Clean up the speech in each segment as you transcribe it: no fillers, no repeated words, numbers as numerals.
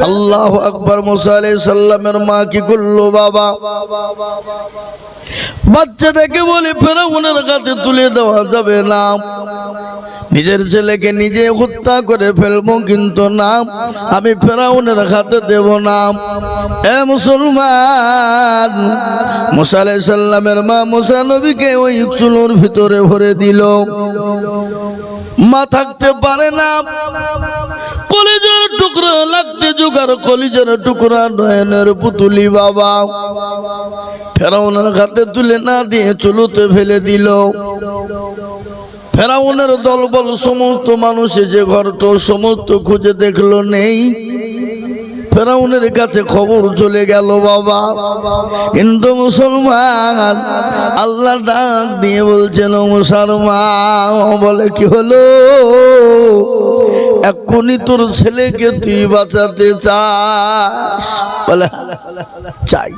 আল্লাহু আকবার। মুসা আলাইহিস সালামের মা কি করলো বাবা? বাচ্চাটাকে বলে ফেরাউনের কাছে তুলে দেওয়া যাবে না, নিজের ছেলেকে নিজে হত্যা করে ফেলবো, কিন্তু না, আমি ফেরাউনের হাতে দেব না। এ মুসলমান, মুসা আলাইহিস সালামের মা মুসা নবীকে ওই চুলোর ভিতরে ভরে দিল। মা থাকতে পারে না, কলিজার টুকরা লাগতে জোগাড়, কলিজার টুকরা নয়নের পুতুলি বাবা ফেরাউনের হাতে তুলে না দিয়ে চুলোতে ফেলে দিল। ফেরাউনের দলবল সমস্ত মানুষ যে ঘরটা সমস্ত খুঁজে দেখলো নেই। ফেরাউনের কাছে খবর চলে গেল বাবা। কিন্তু মুসলমান, আল্লাহ ডাক দিয়ে বলছেন, মুসার মা বলে কি হলো? এক্ষুনি তোর ছেলেকে তুই বাঁচাতে চাস? বলে চাই।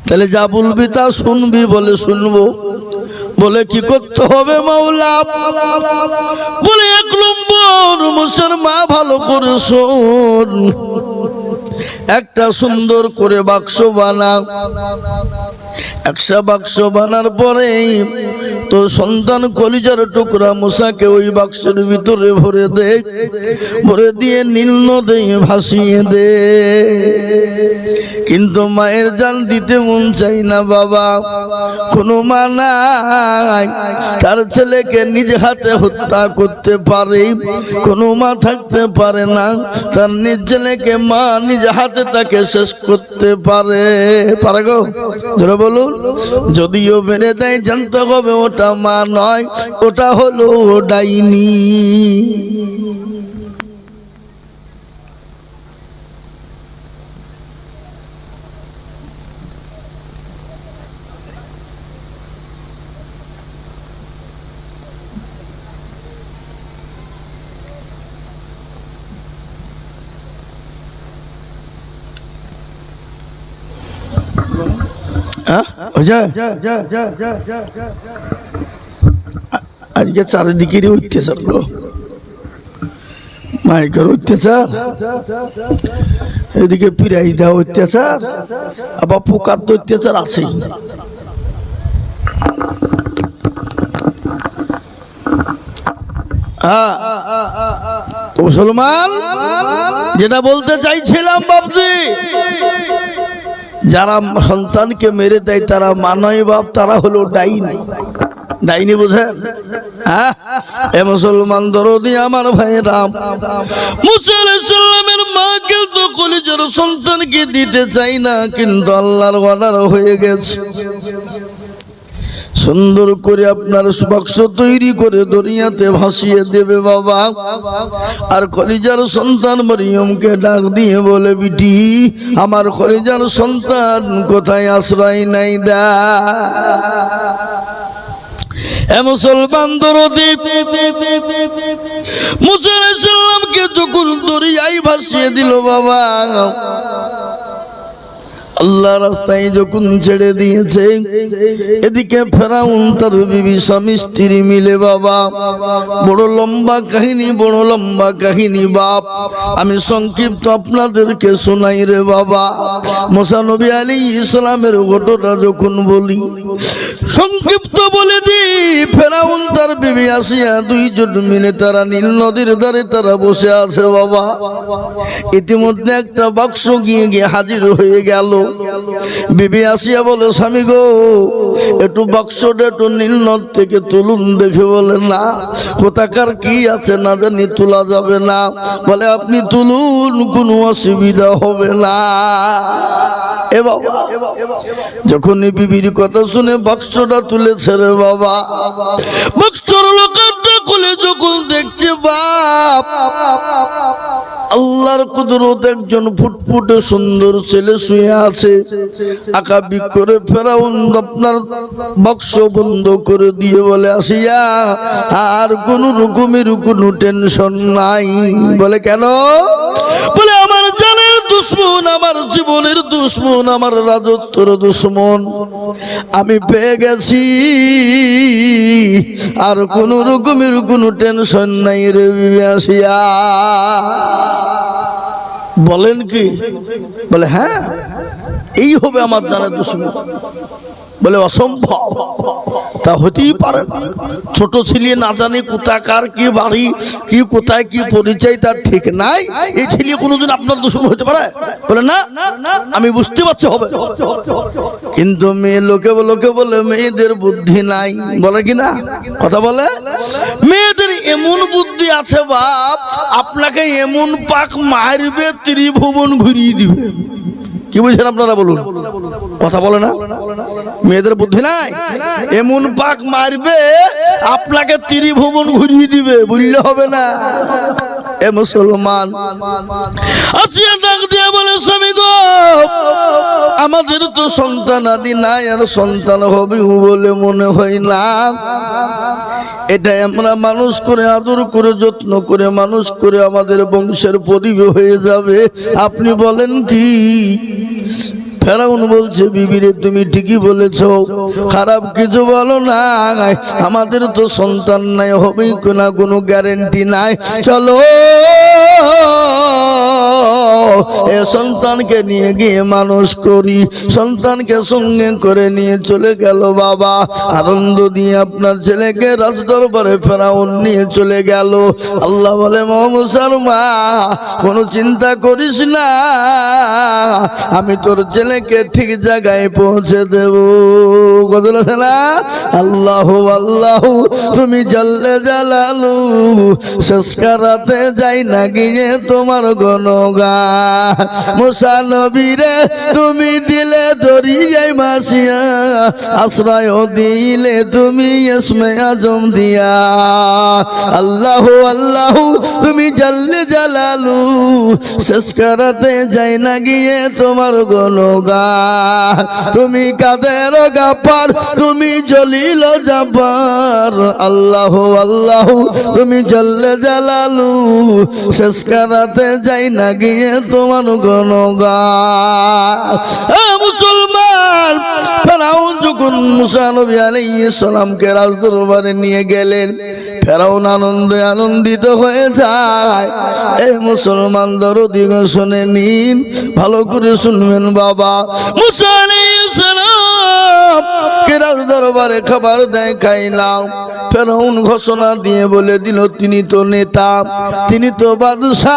তাহলে যা বলবি তা শুনবি? বলে শুনবো। বলে কি করতে হবে মাওলা? বলে 1 নম্বর, মুসার মা ভালো করে শোন, একটা সুন্দর করে বাক্স বানা। একটা বাক্স বানার পরে তোর সন্তান কলিজার টুকরা মুসাকে ওই বাক্সের ভিতরে ভরে দে, ভরে দিয়ে নীল নদে ভাসিয়ে দে। কিন্তু মায়ের জান দিতে মন চাই না বাবা। কোনো মা নাই তার ছেলেকে নিজ হাতে হত্যা করতে পারে, কোনো মা থাকতে পারে না তার নিজ ছেলেকে মা নিজ হাতে তাকে শেষ করতে পারে। পারে গো? জোরে বলুন। যদিও মেরে দেয় জানতে হবে ওটা মা নয়, ওটা হলো ডাইনি। আজকে চারিদিকেরই অত্যাচার গো, মাইকের অত্যাচার, এদিকে পিরাই দেওয়া অত্যাচার, আবার পোকার তো অত্যাচার আছেই। মুসলমান, যেটা বলতে চাইছিলাম বাবজি, যারা সন্তানকে মেরে দেয় তারা মানয় বাপ, তারা হলো ডাইনি। ডাইনি বুঝেন? হ্যাঁ, এ মুসলমান দরদি আমার ভাইরা, মুসা আলাইহিস সালামের মা কিন্তু কলিজার সন্তানকে দিতে চাই না, কিন্তু আল্লাহর অর্ডার হয়ে গেছে। সুন্দর করে আপনার বাক্স তৈরি করে দরিয়াতে ভাসিয়ে দেবে বাবা। আর কলিজার সন্তান মরিয়মকে ডাক দিয়ে বলে, বিটি আমার কলিজার সন্তান কোথায় আশ্রয় নাই দা। এ মুসলমান দরদি, মুসা আলাইহিস সালামকে যখন দরিয়ায় ভাসিয়ে দিল বাবা, আল্লাহ রাস্তায় যখন ছেড়ে দিয়েছে, এদিকে ফেরাউন তার বিবি স্বামী স্ত্রী মিলে বাবা, বড় লম্বা কাহিনী, বড় লম্বা কাহিনী বাপ। আমি সংক্ষিপ্ত আপনাদেরকে শোনাই রে বাবা। মুসা নবী আলাইহিস সালামের ঘটনা যখন বলি, সংক্ষিপ্ত বলে দি। ফেরাউন তার বিবি আসিয়া দুইজন মিলে তারা নীল নদীর ধারে তারা বসে আছে বাবা। ইতিমধ্যে একটা বাক্স গিয়ে হাজির হয়ে গেল। বিবি আসিয়া বলে, স্বামী গো, একটু বাক্সটা একটু নীল নদ থেকে তুলুন দেখে। বলে না, কোথাকার কি আছে না জানি, তোলা যাবে না। বলে আপনি তুলুন, কোনো অসুবিধা হবে না। এ বাবা, যখনই বিবির কথা শুনে বাক্সটা তুলেছে রে বাবা, বাক্সর লোকারটা খুলে যখন দেখছে বাপ, আল্লাহর কুদরত, একজন ফুটফুটে সুন্দর ছেলে শুয়ে আছে। আকাবি করে ফেরাউন আপনার বাক্স বন্ধ করে দিয়ে বলে, আসিয়া আর কোন রকমের কোনো টেনশন নাই। বলে কেন? বলে আমার জানের দুশ্মন, আমার জীবনের দুশ্মন, আমার রাজত্বের দুশ্মন আমি পেয়ে গেছি, আর কোন রকমের কোনো টেনশন নাই রে। আসিয়া বলেন কি? বলে হ্যাঁ, এই হবে আমার জানের দুশ্মন। বলে অসম্ভব, তা হতেই পারে না। ছোট ছেলে না জানে কোথাকার কি বাড়ি, কি কোথায় কি পরিচয় তার ঠিক নাই, এই ছেলে কোনোদিন আপনার দুশ্মন হতে পারে? বলে না, আমি বুঝতে পারছি হবে। কিন্তু মেয়ে লোকে বলে মেয়েদের বুদ্ধি নাই, বলে কি না? কথা বলে মেয়েদের এমন বুদ্ধি আছে বাপ, আপনাকে এমন পাক মারবে ত্রিভুবন ঘুরিয়ে দিবে। কি বুঝছেন আপনারা বলুন? কথা বলে না, মেয়েদের বুদ্ধি নাই, এমন পাক মারবে আপনাকে ত্রিভুবন ঘুরিয়ে দিবে, বুঝলে হবে না। এ মুসলমান আচ্ছা ডাক দিয়ে বলে স্বামী গো, আমাদের তো সন্তান আদি নাই, আর সন্তান হবে বলে মনে হয় না। এটাই আমরা মানুষ করে আদর করে যত্ন করে মানুষ করে আমাদের বংশের পরিবে হয়ে যাবে। আপনি বলেন কি? ফেরাউন বলছে বিবিরে তুমি ঠিকই বলেছো, খারাপ কিছু বলো না, আমাদের তো সন্তান নাই, হবেই না, কোনো গ্যারেন্টি নাই। চলো এ সন্তানকে নিয়ে গিয়ে মানুষ করি। সন্তানকে সঙ্গে করে নিয়ে চলে গেল বাবা, আনন্দ দিয়ে আপনার ছেলেকে রাজদরবারে ফেরাউন নিয়ে চলে গেল। আল্লাহ বলে মুসার মা, কোনো চিন্তা করিস না, আমি তোর ছেলেকে ঠিক জায়গায় পৌঁছে দেব। কত না আল্লাহ আল্লাহ, তুমি জাল্লে জালালু, শেষ করাতে যাই না গিয়ে তোমার গুণগান। মুসা নবীরে তুমি দিলে দরিয়ায় মাসিয়া, আশ্রয় দিলে তুমি ইসমে আজম দিয়া। আল্লাহ আল্লাহ, তুমি জাল্লে জালালু, শেষ করাতে যাই না গিয়ে তোমার গুণগান। তুমি কাদের গাফার, তুমি জলিল জাব্বার। আল্লাহ আল্লাহ, তুমি জাল্লে জালালু, শেষ করাতে যাই না গিয়ে তোমার গুণগান। মুসলমান ফেরাউন যখন মুসা নবী আলাইহিস সালামকে রাজদরবারে নিয়ে গেলেন, ফেরাউন আনন্দে আনন্দিত হয়ে যায়। এই মুসলমান দরদি শুনে নিন, ভালো করে শুনবেন বাবা। মুসা আলাইহিস সালাম কে রাজদরবারে খাবার দেয়, খাইলাম। ফেরাউন ঘোষণা দিয়ে বলে দিল তিনি তো নেতা, তিনি তো বাদশাহ।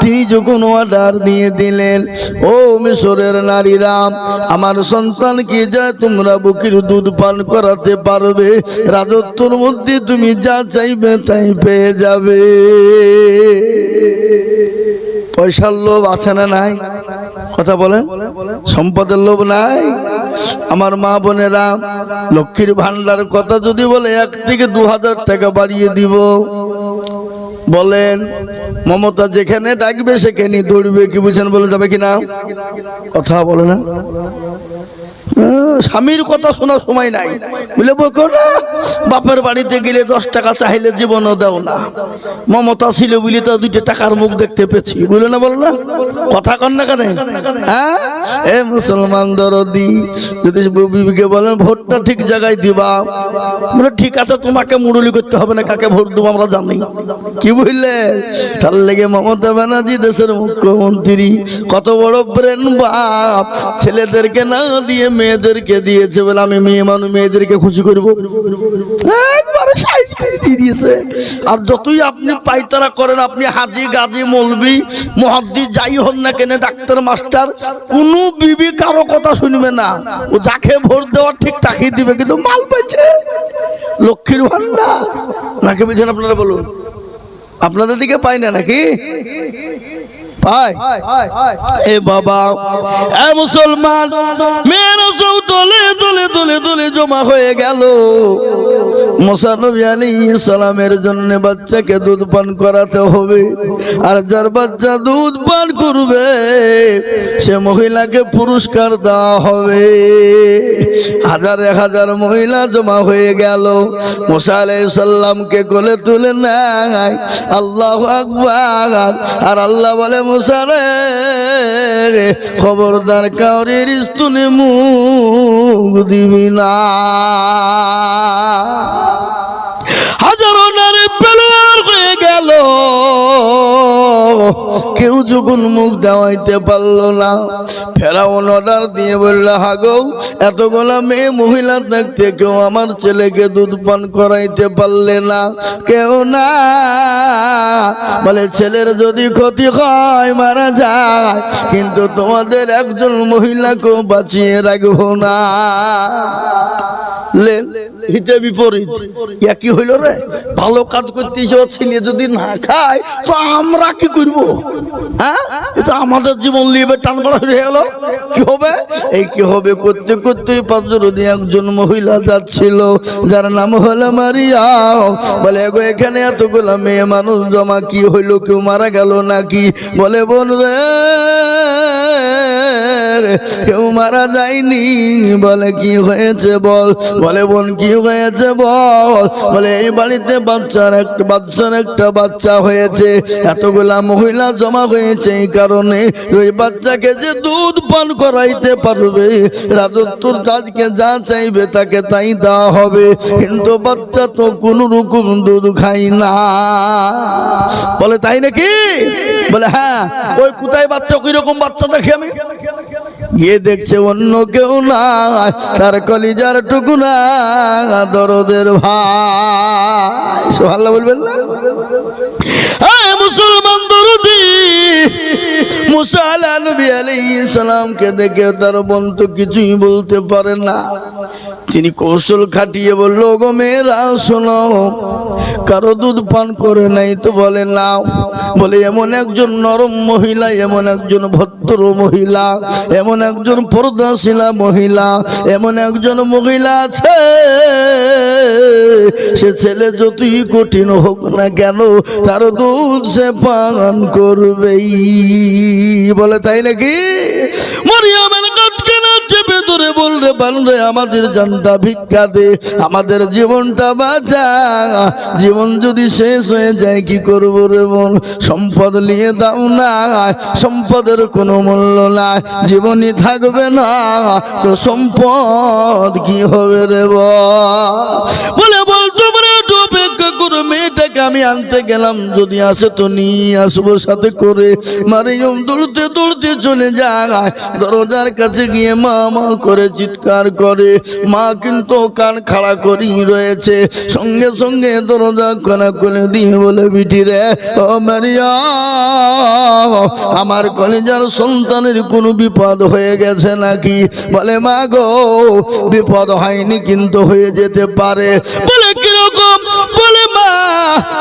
তিনি যখন অর্ডার দিয়ে দিলেন, ও মিশরের নারীরা, আমার সন্তানকে যা তোমরা বুকের দুধ পান করাতে পারবে, রাজত্বর মধ্যে তুমি যা চাইবে তাই পেয়ে যাবে। পয়সার লোভ আছে না নাই? কথা বলেন, সম্পদের লোভ নাই? আমার মা বোনেরা, লক্ষ্মীর ভান্ডার কথা যদি বলে 1 থেকে 2000 টাকা বাড়িয়ে দিব, বলেন মমতা যেখানে ডাকবে সেখানে দৌড়বে, কি বুঝেন? বলে যাবে কিনা? কথা বলে না। স্বামীর কথা শোনার সময় নাই, বুঝলে বকো না। বাপের বাড়িতে গেলে 10 টাকা চাইলে জীবনও দাও না। মমতা ছিল বলে তো 2 টাকার মুখ দেখতে পেয়েছি, বুঝলে না? বলো না, কথা কন না কেন? হ্যাঁ, এ মুসলমান দরদি, যদি বিবিকে বলেন ভোটটা ঠিক জায়গায় দিবা, বলে ঠিক আছে, তোমাকে মুরুলি করতে হবে না, কাকে ভোট দেবো আমরা জানি, কি বুঝলে? তার লেগে মমতা ব্যানার্জি দেশের মুখ্যমন্ত্রী, কত বড় ব্রেন বাপ, ছেলেদেরকে না দিয়ে মেয়েদেরকে দিয়েছে। বলে আমি মেয়ে মানুষ, মেয়েদেরকে খুশি করবো, একবারে সাইজ করে দিয়ে দিয়েছে। আর যতই আপনি পাইতারা করেন, আপনি হাজি গাজী মৌলবি মুহাদ্দিস যাই হন না কেন, ডাক্তার মাস্টার, কোনো বিবি কারো কথা শুনবে না। ও যাকে ভোট দেওয়ার ঠিক তাকিয়ে দিবে, কিন্তু মাল পাইছে লক্ষ্মীর ভান্ডার। নাকি বুঝেন আপনারা? বলুন, আপনাদের দিকে পাই না নাকি? পাই। এ বাবা, এ মুসলমান, মেয়েরা সব দলে দলে দলে দলে জমা হয়ে গেল। মুসা নবী আলাইহিস সালামের জন্য বাচ্চাকে দুধ পান করাতে হবে, আর যার বাচ্চা দুধ পান করবে সে মহিলাকে পুরস্কার দেওয়া হবে। 1000 মহিলা জমা হয়ে গেল, মুসা আলাইহিস সালামকে কোলে তুলে নেয়। আল্লাহু আকবার। আর আল্লাহ বলে, মুসা রে, খবরদার কাউরির স্তনে মুখ দিবি না। হাজারো নারী পেলোয়ার হয়ে গেল, গেল, কেউ যখন মুখ দেওয়াইতে পারলো না, ফেরাউন অর্ডার দিয়ে বলল, হাগো এতগুলা মেয়ে মহিলা থাকতে কেউ আমার ছেলেকে দুধ পান করাইতে পারলে না, কেউ না। বলে ছেলের যদি ক্ষতি হয় মারা যায়, কিন্তু তোমাদের একজন মহিলাকেও বাঁচিয়ে রাখবো না। হিতে বিপরীত একই হইল রে। ভালো কাজ করতে ছেলে যদি না খায় তো আমরা কি করবো? হ্যাঁ, এটা আমাদের জীবন লিবে টান করা হয়ে গেল, কি হবে? এই কি হবে করতে করতে পাঁচজনে একজন মহিলা যাচ্ছিল, যার নাম হলো মারিয়া। বলে গো এখানে এতগুলা মেয়ে মানুষ জমা, কি হইলো? কেউ মারা গেল নাকি? বলে বোন রে, কেউ মারা যায়নি। বলে কি হয়েছে বল? বলে বোন কি হয়েছে বল? বলে এই বাড়িতে বাচ্চার একটা বাচ্চা হয়েছে, এতগুলা মহিলা জমা হয়েছে এই কারণে ওই বাচ্চাকে যে দুধ পান করাইতে পারবে, রাজত্বর তাজকে যা চাইবে তাকে তাই দেওয়া হবে, কিন্তু বাচ্চা তো কোন রকম দুধ খাই না। বলে তাই নাকি? বলে হ্যাঁ। ওই কোথায় বাচ্চা, ওই রকম বাচ্চা দেখি আমি। গিয়ে দেখছে অন্য কেউ না, তার কলিজার টুকুনা দরদের ভাই। সুবহানাল্লাহ বলবেন না? মুসলমান দরদি মুসা আলাইহিস সালামকে দেখে তার বোন তো কিছুই বলতে পারে না। তিনি কৌশল খাটিয়ে বলল, গো মেয়েরা শোনো, কারো দুধ পান করে নাই তো বলে নাও। বলে এমন একজন নরম মহিলা, এমন একজন ভদ্র মহিলা, এমন একজন পর্দাশীলা মহিলা, এমন একজন মহিলা আছে, সে ছেলে যতই কঠিন হোক না কেন তার দুধ সে পান করবেই। বলে তাই নাকি? মরিয়মের কাঁধকে না চেপে ধরে বলরে, বানরে আমাদের জানটা ভিক্ষা দে, আমাদের জীবনটা বাঁচা। জীবন যদি শেষ হয়ে যায় কি করবো রে বোন? সম্পদ নিয়ে দাও না, সম্পদের কোনো মূল্য নাই, জীবনই থাকবে না তো সম্পদ কি হবে রে বলে? বল তোমরা একটু অপেক্ষা করো, মেয়েটাকে আমি আনতে গেলাম, যদি আসে তো নিয়ে আসবো সাথে করে। মারিয়ম দৌড়তে দৌড়তে চলে যায়, দরজার কাছে গিয়ে মা মা করে চিৎকার করে। মা কিন্তু কান খাড়া করেই রয়েছে, সঙ্গে সঙ্গে দরজা খানা করে দিয়ে বলে, বিটি রে, ও মারিয়াম, আমার কলিজার সন্তানের কোনো বিপদ হয়ে গেছে নাকি? বলে মা গো, বিপদ হয়নি কিন্তু হয়ে যেতে পারে। বলে কিরকম? বলে মা,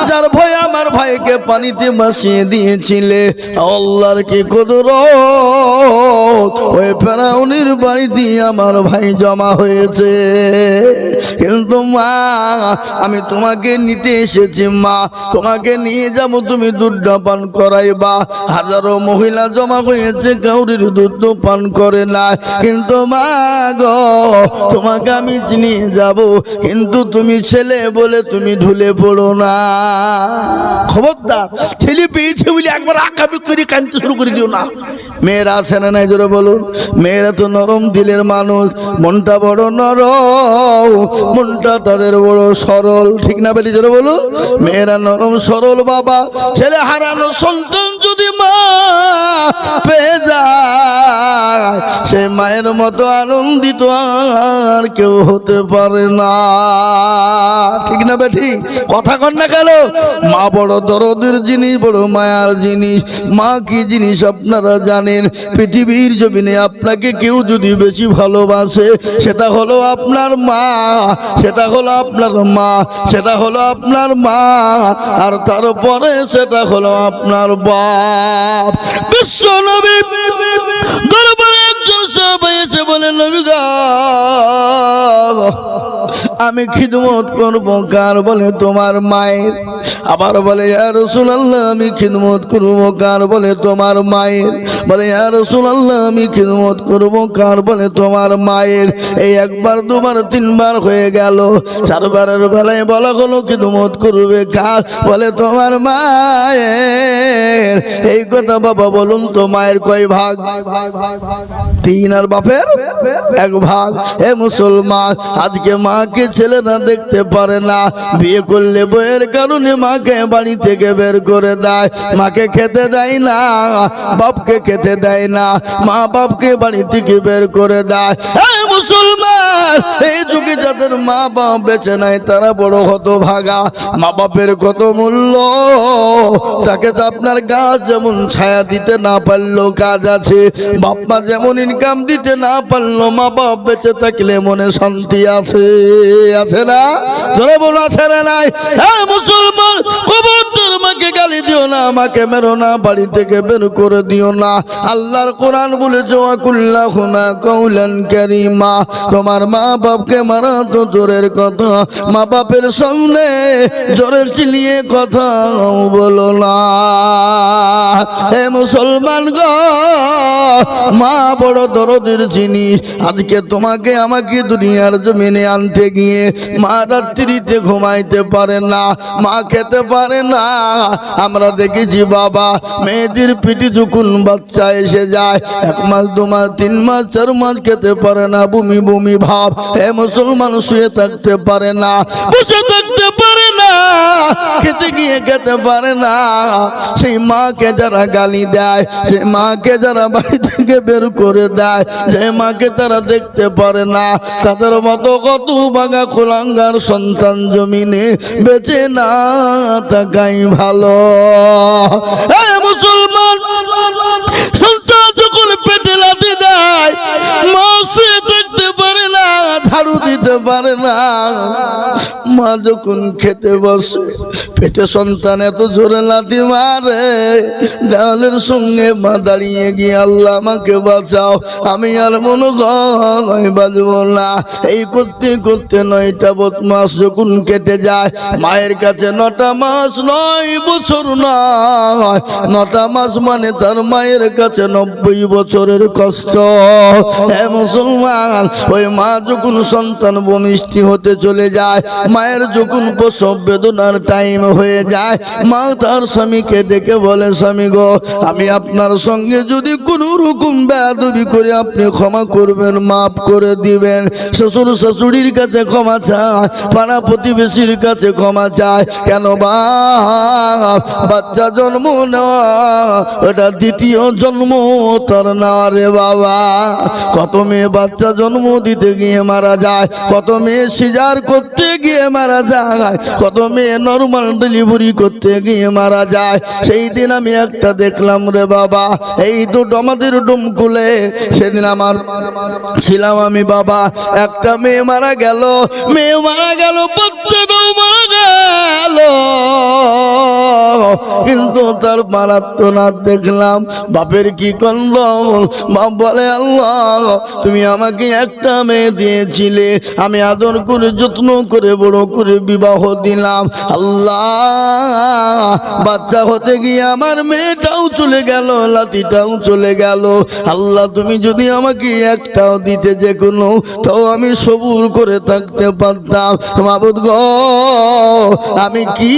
যার ভয় আমার ভাইকে পানিতে ভাসিয়ে দিয়েছিলে, আল্লাহর কি কুদরত, ওই ফেরাউনের বাড়িতে আমার ভাই জমা হয়েছে। কিন্তু মা, আমি তোমাকে নিতে এসেছি মা, তোমাকে নিয়ে যাব, তুমি দুধটা পান করাইবা। হাজারো মহিলা জমা হয়েছে, কাউরির দুধ পান করে না, কিন্তু মা গো, তোমাকে আমি নিয়ে যাব, কিন্তু তুমি ছেলে বলে তুমি ঢুলে পড়ো না। খবরদার, ছেলে পেয়েছে বলে একবার আকাবি করে কাঁদতে শুরু করে দিও না। মেয়েরা আছে না নাই জোরে বলুন? মেয়েরা তো নরম দিলের মানুষ, মনটা বড় নরম, মনটা তাদের বড় সরল, ঠিক না বেটি জোরে বলুন? মেয়েরা নরম সরল। বাবা, ছেলে হারানো সন্তান যদি মা পেয়ে যায়, সে মায়ের মতো আনন্দিত আর কেউ হতে পারে না, ঠিক না বেটি? কথা কন না কেন? মা বড় দরদের জিনিস, বড় মায়ার জিনিস। মা কি জিনিস আপনারা জানেন? পৃথিবীর জমিনে আপনাকে কেউ যদি বেশি ভালোবাসে, সেটা হলো আপনার মা, সেটা হলো আপনার মা, সেটা হলো আপনার মা, আর তারপরে সেটা হলো আপনার বাপ। বিশ্ব নবী দরবারে একজন সাহাবা এসে বলে, নবী গো, আমি খিদমত করবো কার? বলে তোমার মায়ের। আবার বলে, ইয়া রাসূলুল্লাহ, আমি খিদমত করবো কার? বলে তোমার মায়ের। বলে, ইয়া রাসূলুল্লাহ, আমি খিদমত করবো কার? বলে তোমার মায়ের। এই একবার দুবার তিনবার হয়ে গেল, চারবারের বেলায় বলা হলো খিদমত করবে কার? বলে তোমার মায়ের। এই কথা বাবা বলুন তো, মায়ের কয় ভাগ? তিন, আর বাপের এক ভাগ। এ মুসলমান, আজকে মাকে ছেলেরা দেখতে পারে না, বিয়ে করলে বইয়ের কারণে মাকে বাড়ি থেকে বের করে দেয়, মাকে খেতে দেয় না, বাপকে খেতে দেয় না, মা বাপকে বাড়ি থেকে বের করে দেয়। এই মুসলমান, এই যুগে যাদের মা বাপ বেঁচে নাই তারা বড় হতভাগা। মা বাপের কত মূল্য, তাকে তো আপনার গাছ যেমন ছায়া দিতে না পারলেও কাজ আছে, বাপ মা যেমন ইনকাম দিতে না পারলো, মা বাপ বেঁচে থাকলে মনে শান্তি আছে, আছে না? ধরে বলো আছে না নাই? হ্যাঁ মুসলমান, খবরদার মাকে গালি দিও না, মাকে মেরো না, বাড়ি থেকে বের করে দিও না। আল্লাহর কোরআন বলেছে ওয়াকুল্লাহুমা কাউলান কারীমা, তোমার মা বাপকে মারা তো দূরের কথা, মা বাপের সামনে জোরে চিল্লিয়ে কথা বলো না। হে মুসলমান গো, মা বড় দরদের জিনিস। আজকে তোমাকে আমাকে দুনিয়ার জমিনে আনতে গিয়ে মা রাত্রিতে ঘুমাইতে পারে না, মা খেতে পারে না। আমরা দেখেছি বাবা মেয়েদের পিঠে যখন বাচ্চা এসে যায়, 1 মাস 2 মাস 3 মাস 4 মাস খেতে পারে না, বমি বমি ভাব। হে মুসলমান, শুয়ে থাকতে পারে না, বসে থাকতে পারে না, খেতে গিয়ে খেতে পারে না। সেই মাকে যারা গালি দেয়, সেই মাকে যারা বাড়ি থেকে বের করে দেয়, যে মাকে তারা দেখতে পারে না, তাদের মতো কত ভাগা খোলাঙ্গার সন্তান জমিনে বেঁচে না থাকাই ভালো। মুসলমান, সন্তান যখন পেটে লাথি দেয়, মা শুয়ে থাকতে পারে না, ঝাড়ু দিতে পারে না। মা যখন খেতে বসে, পেটে সন্তান এত জোরে লাথি মারে, দেওয়ালের সঙ্গে মা দাঁড়িয়ে গিয়ে আল্লাহ আমাকে বাঁচাও, আমি আর মনে হয় বাঁচব না। এই করতে করতে 9টা মাস যখন কেটে যায়, মায়ের কাছে 9টা মাস 9 বছর নয়, 9টা মাস মানে তার মায়ের কাছে 90 বছরের কষ্ট। হে মুসলমান, ওই মা যখন সন্তান ভূমিষ্ঠ হতে চলে যায়, মায়ের যখন প্রসব বেদনার টাইম হয়ে যায়, মা তার স্বামীকে ডেকে বলে, স্বামী গো, আমি আপনার সঙ্গে যদি কোনো রকম বেয়াদবি করে আপনি ক্ষমা করবেন, মাফ করে দিবেন। শ্বশুর শাশুড়ির কাছে ক্ষমা চায়, পাড়া প্রতিবেশীর কাছে ক্ষমা চায়। কেন বাপ, বাচ্চা জন্ম নেওয়া ওটা দ্বিতীয় জন্ম তার না রে বাবা। কত মেয়ে বাচ্চা জন্ম দিতে গিয়ে মারা যায়, কত মেয়ে সিজার করতে গিয়ে মারা যায়, কত মেয়ে নরমাল ডেলিভারি করতে গিয়ে মারা যায়। সেই দিন আমি একটা দেখলাম রে বাবা, এই তো আমাদের ডুমকুলে সেদিন আমার ছিলাম আমি বাবা, একটা মেয়ে মারা গেল, মেয়ে মারা গেল, বাচ্চাটাও মারা গেল, কিন্তু তার মারাত্মনাথ দেখলাম। বাপের কি কন্দল, বাপ বলে আল্লাহ তুমি আমাকে একটা মেয়ে দিয়েছিলে, আমি আদর করে যত্ন করে বড় করে বিবাহ দিলাম, আল্লাহ বাচ্চা হতে গিয়ে আমার মেয়েটাও চলে গেল, লাতিটাও চলে গেল, আল্লাহ তুমি যদি আমাকে একটাও দিতে যে কোনো, তো আমি সবুর করে থাকতে পারতাম। মাবুদ গো, আমি কি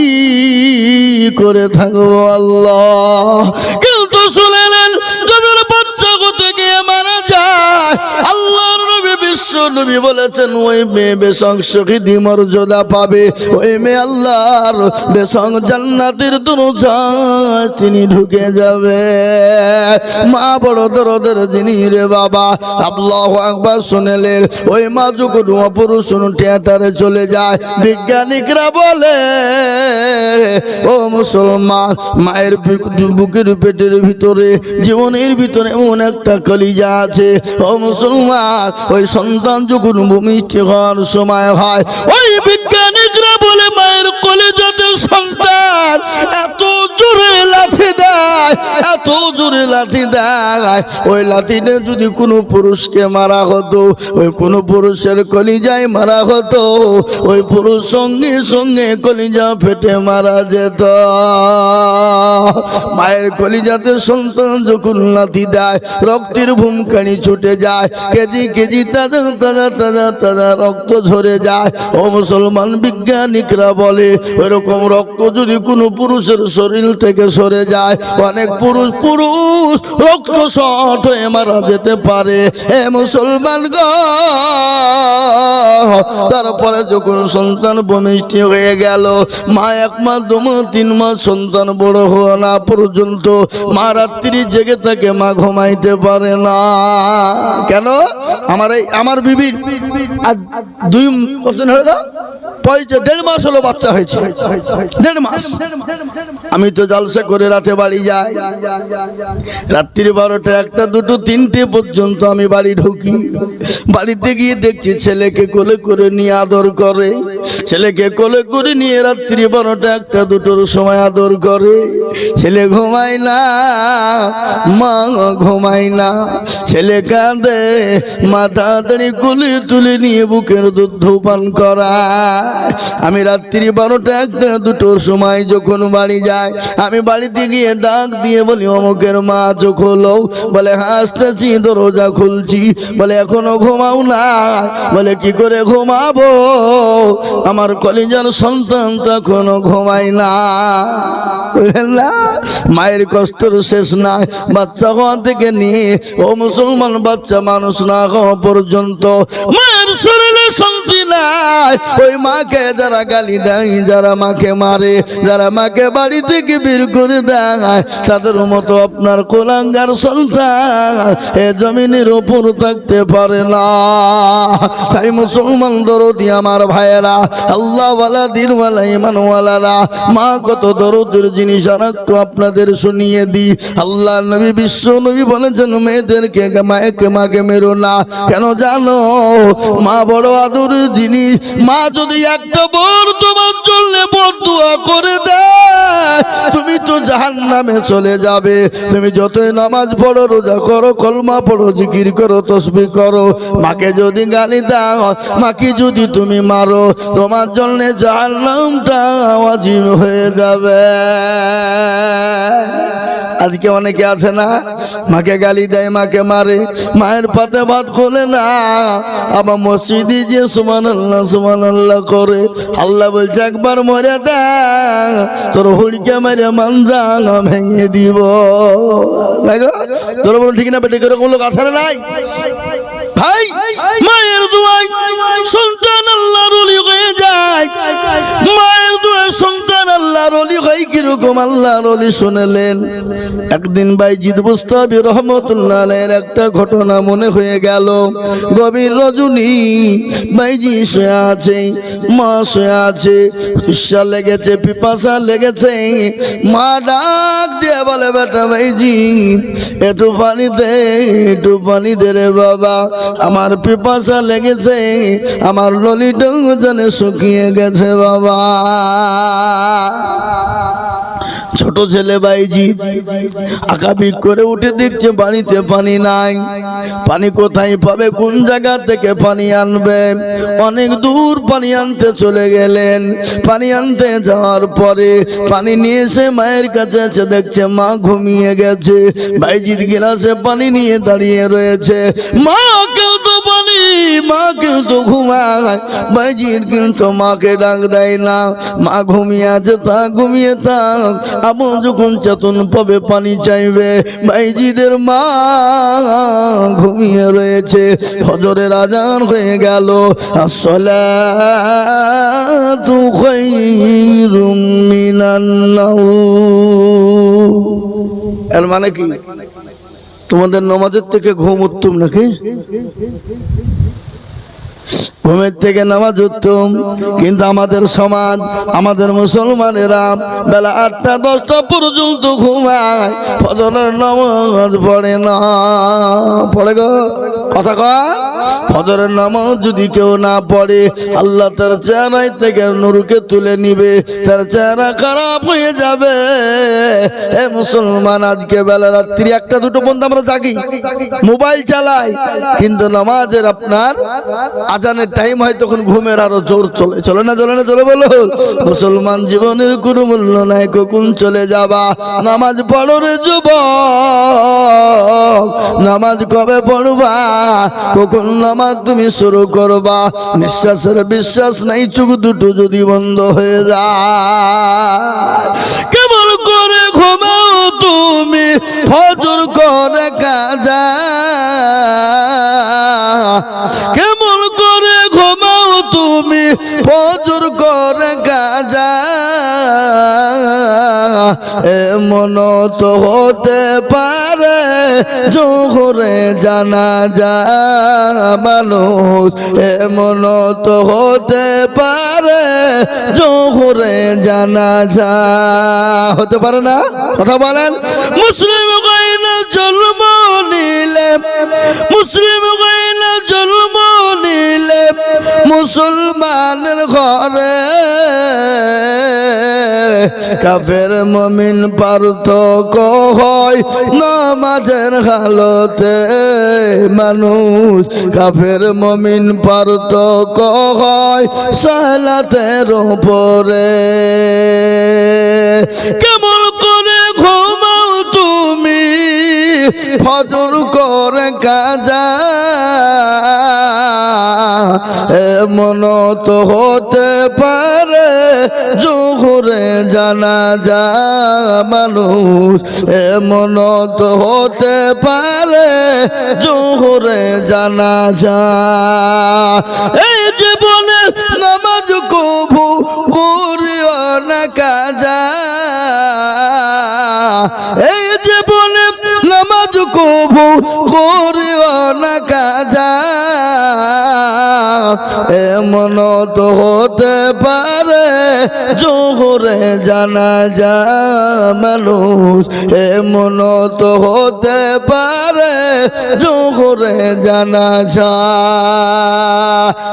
করে থাকবো আল্লাহ। কিন্তু শুনেলেন, যাদের বাচ্চা হতে গিয়ে মারা যায়, আল্লাহর নবী বিশ্ব নবী বলেছেন ওই মেয়ে বেশক শহীদি মর্যাদা পাবে, ওই মেয়ে আল্লাহর বেশক জান্নাতের দরজায় তিনি ঢুকে যাবে। মা বড় দরদের যিনি রে বাবা। আল্লাহু আকবার শুনেলেন, ওই মা যখন অপারেশন থিয়েটারে চলে যায়, বিজ্ঞানিকরা বলে ও মুসলমান, মায়ের বুকের পেটের ভিতরে, জীবনের ভিতরে এমন একটা কলিজা আছে। ও মুসলমান, ওই সন্তান যখন ভূমিষ্ঠ হওয়ার সময় হয়, ওই বিজ্ঞানিকরা বলে মায়ের কলিজাতে সন্তান এত জোরে লাথি দেয়, এত জোরে লাথি দেয়, ওই লাথিতে যদি কোনো পুরুষকে মারা হতো, ওই কোনো পুরুষের কলিজায় মারা হতো, ওই পুরুষ সঙ্গে সঙ্গে কলিজা ফেটে মারা যেত। মায়ের কলিজাতে সন্তান যখন লাথি দেয়, রক্তের ভূমখানি ছুটে যায়, কেজি কেজি তাজা তাজা তাজা তাজা রক্ত ঝরে যায়। ও মুসলমান, বিজ্ঞানিকরা বলে বলে ওইরকম রক্ত যদি কোনো পুরুষের শরীর থেকে সরে যায়, অনেক পুরুষ রক্ত শর্ট হয়ে মারা যেতে পারে। এ মুসলমান গো, তারপরে যখন সন্তান ভূমিষ্ঠ হয়ে গেল, মা 1 মাস 2 মাস 3 মাস সন্তান বড় হওয়া না পর্যন্ত মা রাত্রি জেগে থাকে, মা ঘুমাইতে পারে না। কেন? আমার বিবির আজ 2 কতদিন হলো, 1.5 মাস হলো বাচ্চা হয়েছে, 1.5 মাস। আমি তো জালসা করে রাতে বাড়ি যাই, রাত্রি 12টা 1টা 2টো 3টে পর্যন্ত আমি বাড়ি ঢুকি। বাড়িতে গিয়ে দেখছি ছেলেকে কোলে করে নিয়ে আদর করে, ছেলেকে কোলে করে নিয়ে রাত্রি 12টা 1টা 2টোর সময় আদর করে। ছেলে ঘুমায় না, মা ঘুমায় না, ছেলে কাঁদে, মা তাড়াতাড়ি কোলে তুলে নিয়ে বুকের দুধ পান করায়। আমি রাত্রি 12টা 1টা 2টোর সময় যখন বাড়ি যাই, আমি বাড়িতে গিয়ে ডাক দিয়ে বলি, অমুকের মা চোখ হলো? বলে হাসতেছি, দরজা খুলছি। বলে এখনো ঘুমাও না? বলে কি করে ঘুমাবো, আমার কলিজার সন্তান তখনও ঘুমায় না। মায়ের কষ্টের শেষ নাই। বাচ্চা হওয়া থেকে নিয়ে ও মুসলমান বাচ্চা মানুষ না হওয়া পর্যন্ত মায়ের শরীরে শান্তি নাই। ওই মাকে যারা গালি দেয়, যারা মাকে মারে, যারা মাকে বাড়ি থেকে বের করে দেয়, তাদের মতো আপনার কোলাঙ্গার সন্তান এ জমিনের উপর থাকতে পারে না। তাই মুসলমান দরদি আমার ভাইয়েরা, আল্লাহ ওয়ালা দিনওয়ালা ইমানওয়ালারা, মা কত দরদের জিনিস আর একটু আপনাদের শুনিয়ে দিই। আল্লাহ নবী বিশ্ব নবী বলেছেন, মেয়েদেরকে মাকে মেরো না। কেন জানো? মা বড় আদরের জিনিস। মা যদি একটা বার তোমার জন্য বদদুয়া করে দেয়, তুমি তো জাহান্নামে চলে যাবে। তুমি যতই নামাজ পড়ো, রোজা করো, কলমা পড়ো, জিকির করো, তসবিহ করো, মাকে যদি গালি দাও, মাকে যদি তুমি মারো, তোমার জন্য জাহান্নামটা ওয়াজিব হয়ে যাবে। আজকে অনেকে আছে না, মাকে গালি দেয়, মাকে মারে, মায়ের পাতে ভাত খোলে না, আবার মসজিদে যে সুবহানাল্লাহ সুবহানাল্লাহ করে। আল্লাহ বলছে একবার মরে দেখ, তোর হুড়কে মেরে মানজা ভেঙে দিব। তোর বলো ঠিক না বেটে? এরকম লোক আছে না নাই ভাই? মায়ের দুয়ায় সন্তান আল্লাহর ওলি হয়ে যায়, মায়ের দুয়ায় সন্তান আল্লাহর ওলি হয়। কিরকম আল্লাহর ওলি শুনলেন? একদিন বাইজিদ বুস্তাবি রহমতুল্লাহ আলাইহির একটা ঘটনা মনে হয়ে গেল। গভীর রজনী, বাইজি শুয়ে আছে, মা শুয়ে আছে, তৃষ্ণা লেগেছে, পিপাসা লেগেছে। মা ডাক দিয়ে বলে, বেটা বাইজি একটু পানি দে, একটু পানি দে রে বাবা, আমার পিপাসা লেগেছে, আমার ললিটা যেন শুকিয়ে গেছে বাবা। ছোট ছেলে বাইজি আকাবিক করে উঠে দেখছে বাড়িতে পানি নাই। পানি কোথায় পাবে, কোন জায়গা থেকে পানি আনবে? অনেক দূর পানি আনতে চলে গেলেন। পানি আনতে যাওয়ার পরে পানি নিয়ে এসে মায়ের কাছে এসে দেখছে মা ঘুমিয়ে গেছে। বাইজির গিলাসে পানি নিয়ে দাঁড়িয়ে রয়েছে। মা কিন্তু পানি, মা কিন্তু ঘুমায়, বাইজির কিন্তু মাকে ডাক দেয় না। মা ঘুমিয়ে আছে, তা ঘুমিয়ে থাক, আবার যখন চেতন পাবে পানি চাইবে। বাইজিদের মা ঘুমিয়ে রয়েছে। ফজরের আজান হয়ে গেল। আসসালাতু খায়রুম মিনান নাওম। এর মানে কি? তোমাদের নামাজের থেকে ঘুম উত্তম নাকি? ঘুমের থেকে নামাজ উত্তম। কিন্তু আমাদের সমাজ, আমাদের মুসলমানেরা বেলা 8টা 10টা পর্যন্ত ঘুমায়, ফজরের নামাজ পড়ে না। পড়ে গো কথা কয়? ফজরের নামাজ যদি কেউ না পড়ে, আল্লাহ তার চেহারায় থেকে নূরকে তুলে নিবে, তার চেহারা খারাপ হয়ে যাবে। এ মুসলমান, আজকে বেলা রাত্রি 1টা 2টো পর্যন্ত আমরা জাগি, মোবাইল চালাই, কিন্তু নামাজের আপনার আজানের টাইম হয় তখন ঘুমের আরো জোর চলে। চলে না? চলে না? চলে বলো। মুসলমান জীবনের কোনো মূল্য নাই, কখন চলে যাবা। নামাজ পড়ো রে যুবক, নামাজ কবে পড়বা, কখন নামাজ তুমি শুরু করবা, নিঃশ্বাসের বিশ্বাস নাই, চোখ দুটো যদি বন্ধ হয়ে যায়। কেমন করে ঘুমাও তুমি ফজর করে কাজা, কেমন করে ঘুমাও তুমি ফজর করে কাজা, এমন তো হতে পারে জোহরে জানাজা মানুষ, এমন তো হতে পারে জোহরে জানাজা, হতে পারে না? কথা বলেন। মুসলিম গাইনা জন্ম নিলে, মুসলিম গাইনা জন্ম নিলে মুসলমানের ঘরে, কাফের মুমিন পার্থক্য হয় নামাজের হালতে মানুষ, কাফের মুমিন পার্থক্য হয় সালাতের উপরে। কেমন করে ঘুমাও তুমি ফজর করে কাজা, এমন তো হতে পারে জোহরে জানাজা মানুষ, এমন তো হতে পারে জোহরে জানাজা। এই জীবনে নামাজ কবু করিও না কাজা, এই জীবনে নামাজ কবু করিও না কাজা, এমন তো হতে পারে জোহরে জানাজা মানুষ, এমন তো হতে পারে জোহরে জানাজা।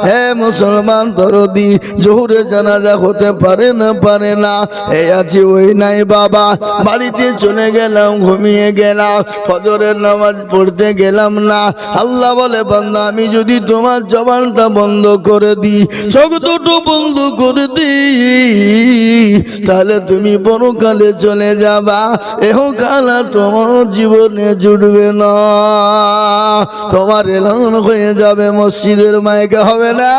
হে মুসলমান দরদি, জোহরে জানাজা হতে পারে না, পারে না। এই আছি ওই নাই বাবা, বাড়িতে চলে গেলাম, ঘুমিয়ে গেলাম, ফজরের নামাজ পড়তে গেলাম না। আল্লাহ বলে বান্দা, আমি যদি তোমার জবানটা বন্ধ করে দিই, চোখ দুটো বন্ধ করে দিই, তাহলে তুমি পরকালে চলে যাবা, এহকাল তোমার জীবনে জুড়বে না, তোমার এলান হয়ে যাবে মসজিদের মাইকে, হবে না?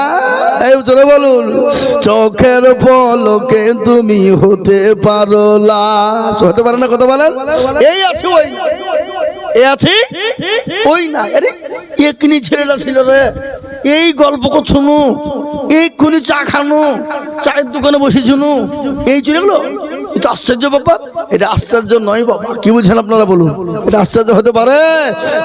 এই উত্তরে বলুন। চোখের পলকে তুমি হতে পারো লাশ, হতে পারে না? কথা বলেন। এই আছে ওই না, এ আছে ওই না। আরে এক্ষুনি ছেলেটা ছিল রে, এই গল্প করছুনু, এই খুনি চা খানো, চায়ের দোকানে বসে শুনু, এই চলে গেলো। এটা আশ্চর্য ব্যাপার? এটা আশ্চর্য নয় বাবা, কি বুঝেন আপনারা বলুন? এটা আশ্চর্য হতে পারে?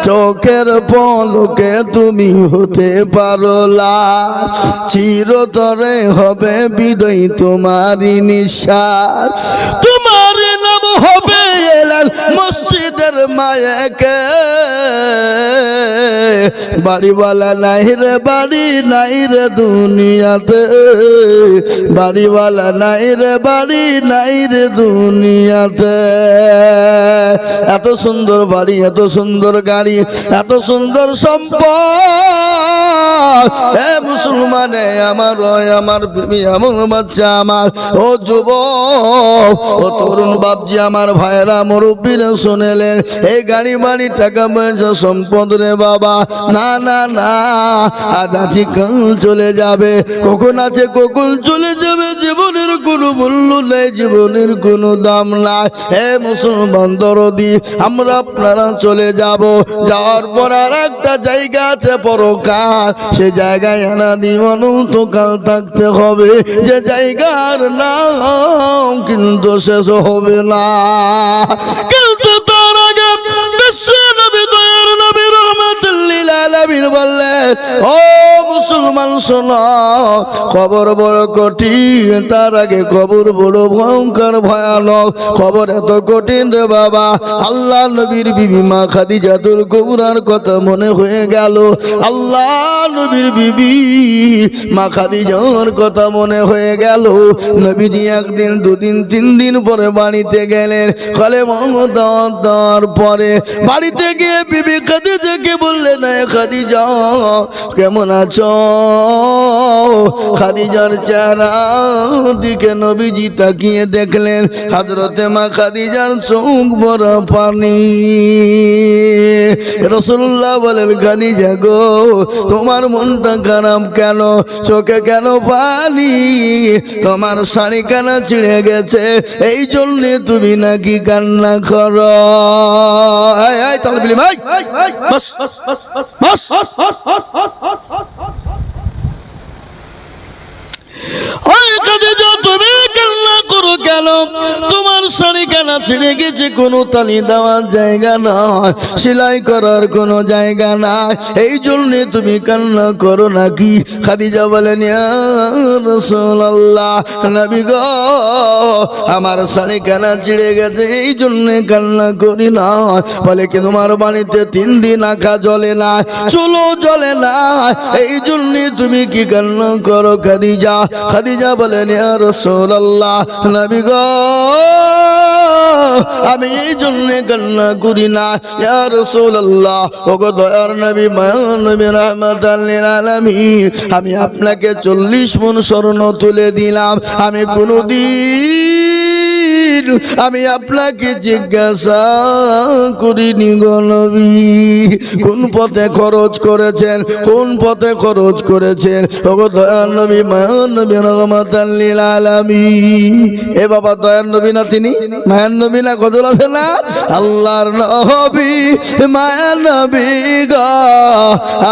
চোখের পলকে তুমি হতে পারো লাশ, চিরতরে হবে বিদায় তোমারই নিঃশ্বাস, তোমার নাম হবে এলাল মসজিদের মায়াকে, বাড়িওয়ালা নাই রে, বাড়ি নাই রে দুনিয়াতে, বাড়িওয়ালা নাই রে, বাড়ি নাই রে দুনিয়াতে। এত সুন্দর বাড়ি, এত সুন্দর গাড়ি, এত সুন্দর সম্পদ, এ মুসলমানে আমার, আমার বিবি, আমার বাচ্চা আমার, ও যুবক, ও তরুণ বাপজি, আমার ভাইরা, মুরব্বীরা শুনেলেন, এই গাড়ি বাড়ি টাকা পয়সা সম্পদ রে বাবা, না না না, আজ আছে কাল চলে যাবে, কখন আছে কখন চলে যাবে, জীবনের কোনো মূল্য নেই, জীবনের কোনো দাম নাই। হে মুসলমান দরদি, আমরা আপনারা চলে যাব, যাওয়ার পর আর একটা জায়গা আছে পরকাল, সে জায়গায় আনাদি অনন্তকাল থাকতে হবে, যে জায়গার নাম কিন্তু শেষ হবে না। কিন্তু তার আগে বিশ্ব নবী, দয়ার নবী, রহমাতুল লিল আলামিন বললেন, ও মুসলমান শোনো, কবর বড় কঠিন, তার আগে কবর বড় ভয়ঙ্কর ভয়ানক। কবর এত কঠিন রে বাবা, আল্লাহ নবীর বিবি মা খাদিজাতুল কুবরার কথা মনে হয়ে গেল, আল্লাহ নবীর বিবি মা খাদিজার কথা মনে হয়ে গেল। নবীজি একদিন, দুদিন, 3 দিন পরে বাড়িতে গেলেন, কালেমা দেওয়ার পরে বাড়িতে গিয়ে বিবি খাদিজাকে বললেন, খাদিজা কেমন আছো? খাদিজার চেহারা দিকে নবীজি তাকিয়ে দেখলেন, হযরতে মা খাদিজার চোখ ভরা পানি। রাসূলুল্লাহ বলেন খাদিজা গো তোমার মনটা খারাপ কেন, চোখে কেন পানি, তোমার শাড়ি কানা ছিঁড়ে গেছে এই জন্য তুমি নাকি কান্না করো। এই তাহলে বলি ভাই বাস বাস তুমি কান্না করো কেন, তোমার শাড়ি কানা ছিঁড়ে গেছে, কোনো তালি দেওয়ার জায়গা নয়, সেলাই করার কোনো জায়গা নাই, এই জন্য তুমি কান্না করো নাকি? খাদিজা বলেন ইয়া রাসূলুল্লাহ, নবী গো আমার শাড়ি কানা ছিঁড়ে গেছে এই জন্য কান্না করি না। বলে কি তোমার বাড়িতে 3 দিন আঁকা জ্বলে না, চুলো জ্বলে না, এই জন্য তুমি কি কান্না করো খাদিজা? খাদিজা বলেন ইয়া রাসূলুল্লাহ, নবী গো আমি এই জন্য কান্না করি না ইয়া রাসূলুল্লাহ, ওগো দয়ার নবী মায়ার নবী রাহমাতাল লিল আলামিন, আমি আপনাকে 40 মণ স্বর্ণ তুলে দিলাম, আমি কোনদিন আমি আপনাকে জিজ্ঞাসা করিনি গো নবী কোন পথে খরচ করেছেন, কোন পথে খরচ করেছেন, ওগো দয়ার নবী মায়ার নবী রাহমাতাল লিল আলামিন। এ বাবা দয়ার নবী না, তিনি মায়ার নবী না, গজল আছে না, আল্লাহর নবী মায়ার নবী গো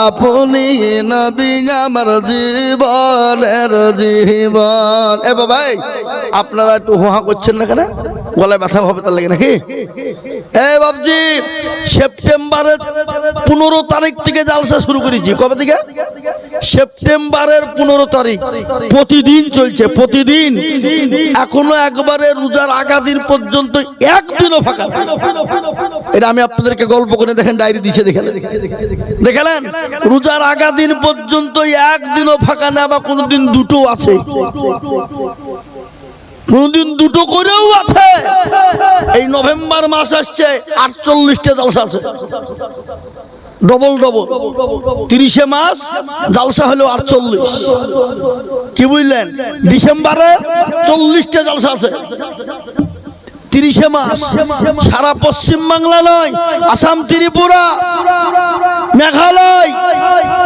আপনি নবী আমার জীবনের জীবন। এ বাবা আপনারা একটু হোহা করছেন না কেন, গলায় ব্যথা হবে তার লাগে নাকি? এই বাবজি সেপ্টেম্বরের 15 তারিখ থেকে জালসা শুরু করেছি। কবে থেকে? সেপ্টেম্বরের 15 তারিখ, প্রতিদিন চলছে, প্রতিদিন, এখনো একবারে রোজার আগা দিন পর্যন্ত একদিনও ফাঁকা। এটা আমি আপনাদেরকে গল্প করে দেখেন, ডায়েরি দিচ্ছে, দেখেলেন রোজার আগা দিন পর্যন্ত একদিনও ফাঁকা না, বা কোনদিন দুটো আছে, কোনদিন দুটো করেও আছে। এই নভেম্বর মাস আসছে 48টা জালসা আছে, ডবল ডবল, 30 মাস জালসা হলো 48, কি বুঝলেন? ডিসেম্বরে 40টা জালসা আছে, 30 মাস। সারা পশ্চিম বাংলা নয়, আসাম, ত্রিপুরা, মেঘালয়,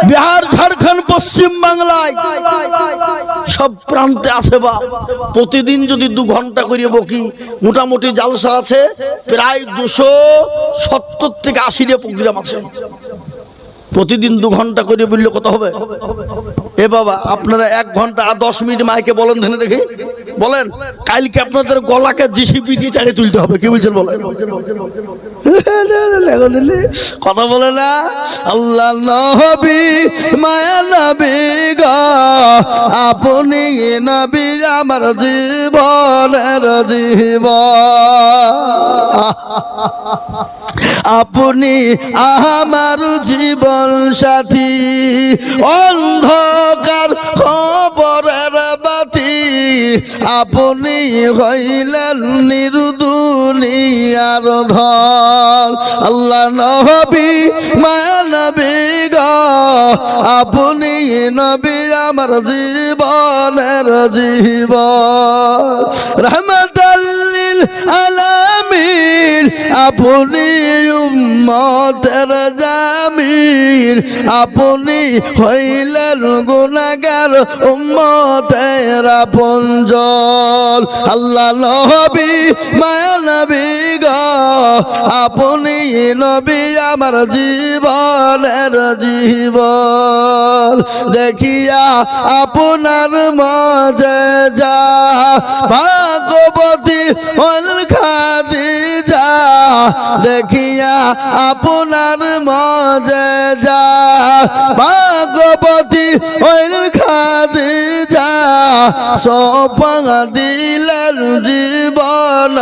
বিহার, ঝাড়খণ্ড, পশ্চিম বাংলায় সব প্রান্তে আছে। বা প্রতিদিন যদি 2 ঘন্টা করে বকি, মোটামুটি জালসা আছে প্রায় 270 থেকে 80টা প্রোগ্রাম আছে। প্রতিদিন 2 ঘন্টা করে বললে কত হবে? এ বাবা আপনারা 1 ঘন্টা আর 10 মিনিট মাইকে বলেন, ধরে দেখি বলেন, কালকে আপনাদের গলাকে জিসিপি দিয়ে চাড়িয়ে তুলতে হবে, কি বলছেন বলেন? কথা বলে না। আল্লাহ নবী মায়া নবী গো আপনি নবী আমার জীবনের জীবন, আপনি আমার জীবন সাথী, অন্ধকার খবরের বাতি, আপনি হইলেন নির্দুনিয়ার ধন। আল্লাহ নবী মায়া নবী গো আপনি নবী আমার জীবনের জীবন, রহমাতাল লিল আলামিন, আপনি উম্মতের জামিল, আপনি হইলেন গুনাহগার উম্মতের আপনজন। আল্লাহ নবী মায়া নবী গো আপনি নবী আমার জীবনের জীবন, দেখিয়া আপনার মজেজা ভাগবতী হল খাদিজা, দেখিয়া আপনার মজেজা ভাগবতী হল খাদিজা, সোপা দিলেন জীবন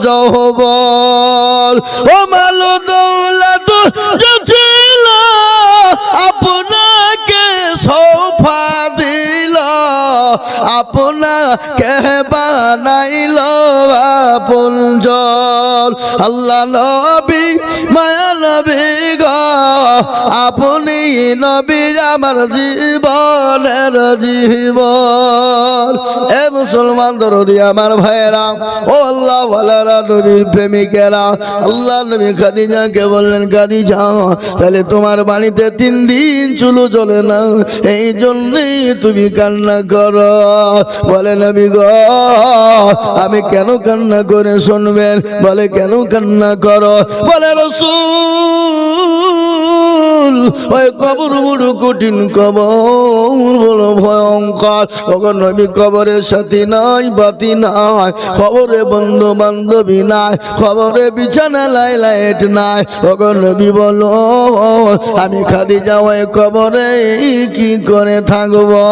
যৌবন, ও মাল দৌলত ছিল আপনাকে সোফা দিল, আপনাকে বানাইল আপনজন। আল্লাহ নবী মায়া নবী গো আপনি নবী আমার জীবনের জীবন। এ মুসলমান দরদি আমার ভাইয়েরা, ও আল্লাহ ওয়ালারা, নবীর প্রেমিকেরা, আল্লাহ নবী খাদিজাকে বললেন, খাদিজা তাহলে তোমার বাড়িতে 3 দিন চুলো জ্বলে না, এই জন্যই তুমি কান্না করো। বলে নবী গো আমি কেন কান্না করে শুনবেন? বলে কেন কান্না করো? বলে রাসূল ওই কবর বড় কঠিন, কবর বড় ভয়ঙ্কর। ওগো নবী কবরের সাথী নাই, বাতি নাই, কবরে বন্ধু বান্ধবী নাই, কবরে বিছানা লাইট নাই। ওগো নবী বলো আমি খাদিজা ওই কবরে কি করে থাকবো?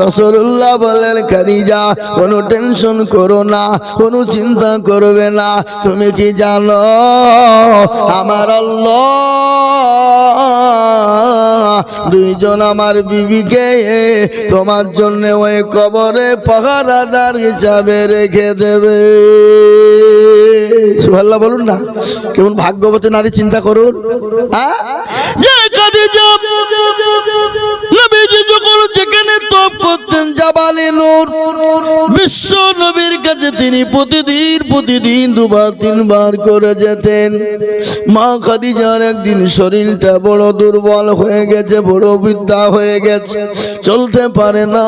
রাসূলুল্লাহ বলেন, খাদিজা কোনো টেনশন করো না, কোনো চিন্তা করবে না। তুমি কি জানো আমার আল্লাহ 2 জন আমার বিবিকে তোমার জন্য ওই কবরে পাহারাদার হিসাবে রেখে দেবে। সুবহানাল্লাহ বলুন না, কেমন ভাগ্যবতী নারী চিন্তা করুন। যে খাদিজা নবীজি যখন যেখানে তপ করতেন জাবালে নূর, বিশ্ব নবীর কাছে তিনি প্রতিদিন 2-3 বার করে যেতেন। মা খাদিজার একদিন শরীরটা বড় দুর্বল হয়ে গেছে, বড় বৃদ্ধা হয়ে গেছে, চলতে পারে না।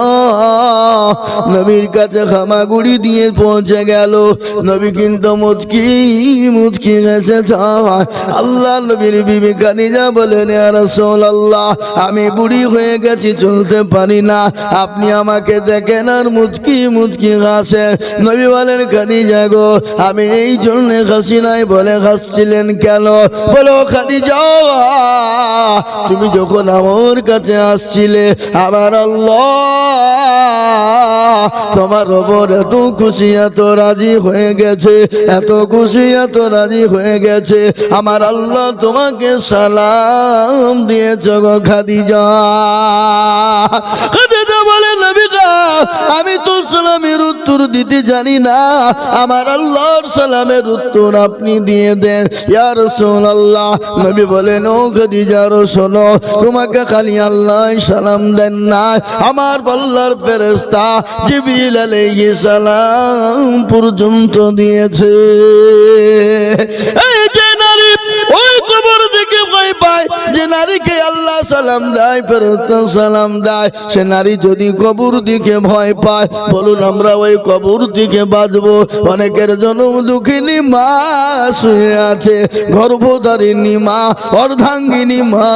নবীর কাছে হামাগুড়ি দিয়ে পৌঁছে গেল। নবী কিন্তু মুচকি গেছে। আল্লাহ নবীর বিবি খাদিজা বলেন, ইয়া রাসূলুল্লাহ আমি বুড়ি হয়ে গেছি, চলতে পারি না, আপনি আমাকে দেখেন আর মুচকি হাসেন। নবী বলেন, খাদিজা গো আমি এই জন্য হাসি নাই। বলে হাসছিলেন কেন? বলো খাদিজা তুমি যখন আমার কাছে আসছিলে আমার আল্লাহ তোমার ওপর এত খুশি, এত রাজি হয়ে গেছে, এত খুশি, এত রাজি হয়ে গেছে। আমার আল্লাহ তোমাকে সালাম দিয়েছে গো খাদিজা। খাদিজা বলে, নবী গো আমি তো সালামের উত্তর দিতে জানি না, আমার আল্লাহর সালামের উত্তর আপনি দিয়ে দেন ইয়া রাসূলুল্লাহ। নবী বলেন, ও খাদিজা শোনো, তোমাকে খালি আল্লাহ সালাম দেন না, আমার আল্লাহর ফেরেশতা জিবরিল আলাইহিস সালাম পর্যন্ত দিয়েছে। এই যে নারী ওই কবর থেকে ভয় পায়, যে নারীকে আল্লাহ সালাম দেয়, ফেরেশতা সালাম দেয়, সে নারী যদি কবর দিকে ভয় পায়, বলুন আমরা ওই কবর থেকে বাঁচবো? অনেকের জন্ম দুঃখিনী মা শুয়ে আছে, গর্ভধারিণী মা, অর্ধাঙ্গিনী মা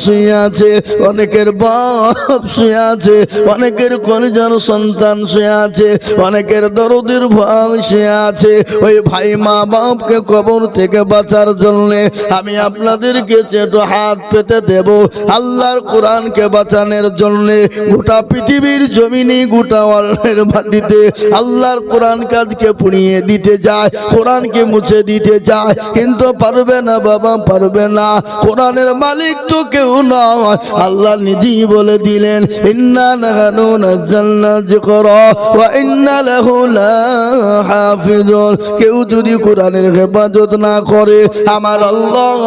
শুয়ে আছে, অনেকের বাপ শুয়ে আছে, অনেকের কলিজার সন্তান শুয়ে আছে, অনেকের দরদের ভাই শুয়ে আছে। ওই ভাই মা বাপকে কবর থেকে বাঁচার জন্য আমি আপনাদেরকে একটু হাত পেতে দেব। আল্লাহর কোরআনকে বাঁচানোর জন্য গোটা পৃথিবীর জমিনে, গোটা ওয়ার্ল্ডের মাটিতে আল্লাহর কোরআন কাজকে পুড়িয়ে দিতে যায়, কোরআনকে মুছে দিতে যায়, কিন্তু পারবে না বাবা, পারবে না। কোরআনের মালিক তো কেউ নয়, আল্লাহ নিজেই বলে দিলেন, ইন্না নাহনু নাযালনা যিকরা ওয়া ইন্না লাহু লাহাফিজুন। কেউ যদি কোরআনের হেফাজত না করে আমার আল্লাহ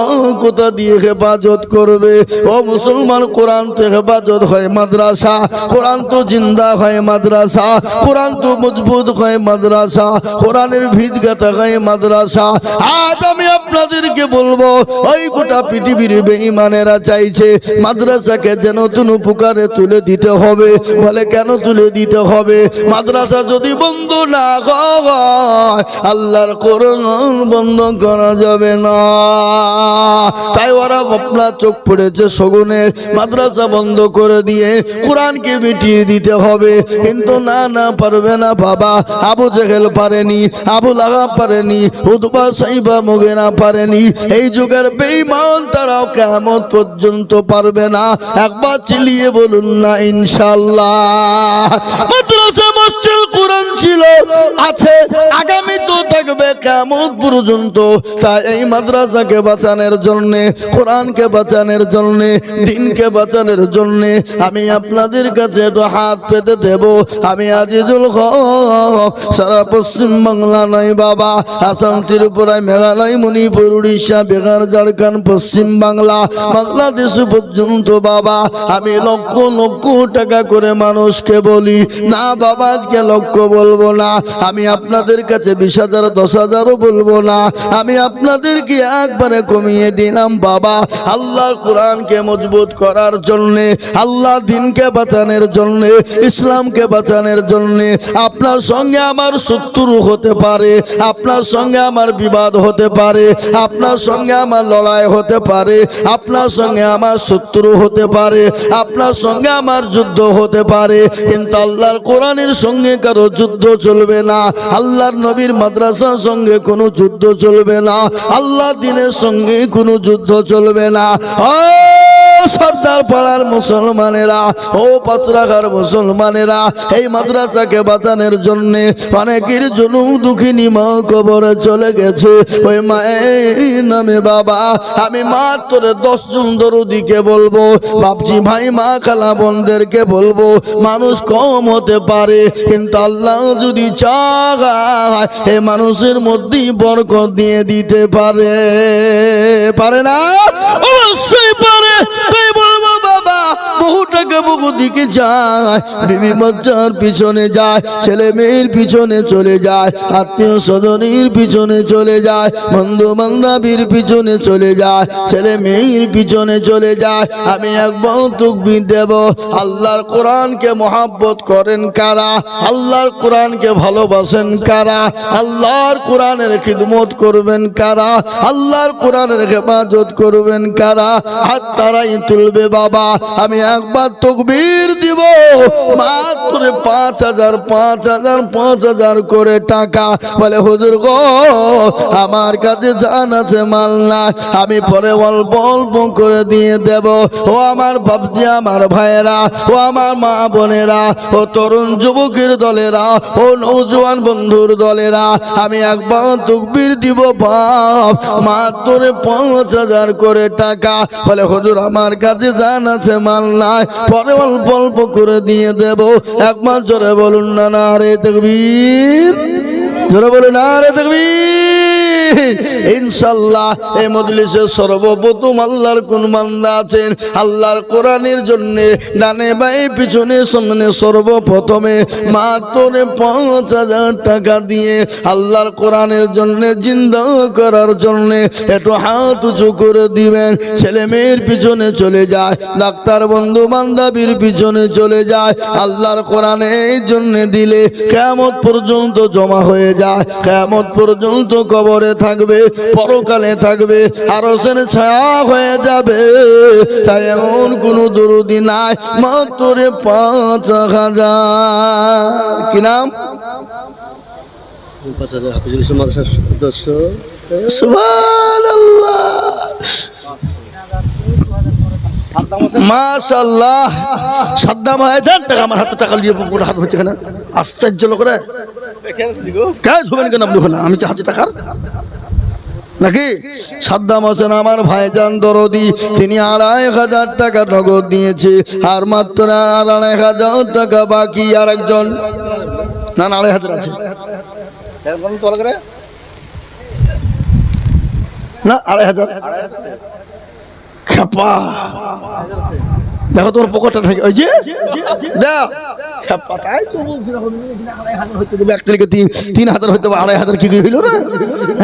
কোথা দিয়ে হেফাজত করবে? ও মুসলমান, কোরআন তো হেফাজত হয় মাদ্রাসা, কোরআন তো জিন্দা হয় মাদ্রাসা, কোরআন তো মজবুত হয় মাদ্রাসা, কোরআনের ভিত গাঁথা হয় মাদ্রাসা। আজ আমি আপনাদেরকে বলবো, ওই গোটা পৃথিবীর বেঈমানেরা চাইছে মাদ্রাসাকে যেন কোনো প্রকারে তুলে দিতে হবে। বলে কেন তুলে দিতে হবে? মাদ্রাসা যদি বন্ধ না হয় আল্লাহর কোরআন বন্ধ করা যাবে না। তাই ওরা আপনার চোখ পড়েছে শগুনের, মাদ্রাসা বন্ধ করে দিয়ে কোরআনকে মিটিয়ে দিতে হবে। কিন্তু না, পারবে না বাবা। আবু জেহেল পারেনি, আবু লাহাব পারেনি, উতবা সাইবা মুগীরা পারেনি। এই যুগের বেঈমান তারাও কিয়ামত পর্যন্ত পারবে না। একবার চিল্লিয়ে বলুন না ইনশাআল্লাহ। মাদ্রাসা মসজিদ কোরআন ছিল, আছে, আগামী তো থাকবে কিয়ামত পর্যন্ত। তাই এই মাদ্রাসাকে বাঁচানোর জন্য, কোরআনকে বাঁচানোর জন্য, দ্বীনকে বাঁচানোর জন্য আমি আপনাদের কাছে একটু হাত পেতে দেব। আমি আজিজুল হক, সারা পশ্চিম বাংলা নয় বাবা, আসাম, ত্রিপুরা, মেঘালয়, মণিপুর মণিপুর, উড়িষ্যা, বিহার, ঝাড়খণ্ড, পশ্চিম বাংলা, বাংলাদেশ পর্যন্ত বাবা আমি লক্ষ লক্ষ টাকা করে মানুষকে বলি না বাবা, আজকে লক্ষ বলবো না, আমি আপনাদের কাছে 20,000 10,000ও বলবো না, আমি আপনাদেরকে একবারে কমিয়ে দিলাম বাবা। আল্লাহর কোরআনকে মজবুত করার জন্যে, আল্লাহ দিনকে বাঁচানোর জন্যে, ইসলামকে বাঁচানোর জন্যে আপনার সঙ্গে আমার শত্রু হতে পারে, আপনার সঙ্গে আমার বিবাদ হতে পারে, আপনার সঙ্গে আমার লড়াই হতে পারে, আপনার সঙ্গে আমার শত্রু হতে পারে, আপনার সঙ্গে আমার যুদ্ধ হতে পারে, কিন্তু আল্লাহর কোরআনের সঙ্গে কারো যুদ্ধ চলবে না, আল্লাহর নবীর মাদ্রাসার সঙ্গে কোনো যুদ্ধ চলবে না, আল্লাহ দিনের সঙ্গে কোনো যুদ্ধ চলবে না। সর্দার পাড়ার মুসলমানেরা, ও পাত্রাঘার মুসলমানেরা, এই মাদ্রাসাকে বাঁচানোর জন্য অনেকের জুলুম দুঃখিনী মা কবরে চলে গেছে, ওই মায়ের নামে বাবা আমি মাত্র 10 জন দরুদিকে বলবো, বাপজি ভাই মা খালা বোনদেরকে বলবো, মানুষ কম হতে পারে কিন্তু আল্লাহ যদি চায় এই মানুষের মধ্যেই বরকত দিয়ে দিতে পারে, পারে না? অবশ্যই পারে। তাই বলবো বাবা, বহু টাকা বহু দিকে যায়, বিবি বাচ্চার পিছনে যায়, ছেলে মেয়ের পিছনে চলে যায়, আত্মীয় স্বজনের পিছনে চলে যায়, বন্ধু বান্ধবীর পিছনে চলে যায়, ছেলে মেয়ের পিছনে চলে যায়। আমি একবার তাকবীর দেব। আল্লাহর কোরআনকে মহব্বত করেন কারা? আল্লাহর কোরআনকে ভালোবাসেন কারা? আল্লাহর কোরআনের খিদমত করবেন কারা? আল্লাহর কোরআনের হেফাজত করবেন কারা? হাত তারাই তুলবে বাবা। আমি একবার তাকবীর দিব, মাত্র 5,000 5,000 5,000 করে টাকা। বলে হুজুর গো আমার কাছে জান আছে মাল না, আমি পরে অল্প অল্প করে দিয়ে দেব। ও আমার বাপজি, আমার ভাইয়েরা, ও আমার মা বোনেরা, ও তরুণ যুবকের দলেরা, ও নওজোয়ান বন্ধুর দলেরা, আমি একবার তাকবীর দিব বাপ, মাত্র 5,000 করে টাকা। বলে হুজুর আমার কাছে জান আছে মাল নাই, পরে অল্প অল্প করে দিয়ে দেব। একবার জোরে বলুন না নারে তাকবীর, জোরে বলুন নারে তাকবীর। ইনশাআল্লাহ এই মজলিসে সর্বপ্রথম আল্লাহর কোন বান্দা আছেন আল্লাহর কোরআনের জন্য ডানে বাঁয়ে পিছনে সামনে সর্বপ্রথমে মাত্র 5,000 টাকা দিয়ে আল্লাহর কোরআনের জন্য জিন্দা করার জন্য একটু হাত উঁচু করে দিবেন। ছেলে মেয়ের পিছনে চলে যায়, ডাক্তার বন্ধু বান্ধবীর পিছনে চলে যায়, আল্লাহর কোরআনে এই জন্য দিলে কিয়ামত পর্যন্ত জমা হয়ে যায়, কিয়ামত পর্যন্ত কবরে থাকবে, পরকালে থাকবে, আরশের ছায়া হয়ে যাবে। তাই এমন কোনো দরুদি নাই, মাত্র 5,000। কি নাম? 5,000 হাফিজুল ইসলাম মাদ্রাসার সদস্য। সুবহানাল্লাহ, মাশাআল্লাহ। সাদ্দাম হায়দার টাকা আমার হাতে টাকা নিয়ে পুরো হাত হচ্ছে কেন? আশ্চর্য লোকরা কাজ হবে না কেন? আপনি না আমি চাচ্ছি টাকার নাকি? সাদ্দাম হোসেন আমার ভাইজান দরদি, তিনি 2,500 টাকা নগদ দিয়েছে, আর মাত্র 2,500 টাকা বাকি। আর একজন না 2,500 আছে না 2,500 খেপা। দেখো তোমার পকেটটা থাকে, ওই যে দাও খেপা। তাই তো বলছি 3,000 হইতে 2,500 কি হইল রে?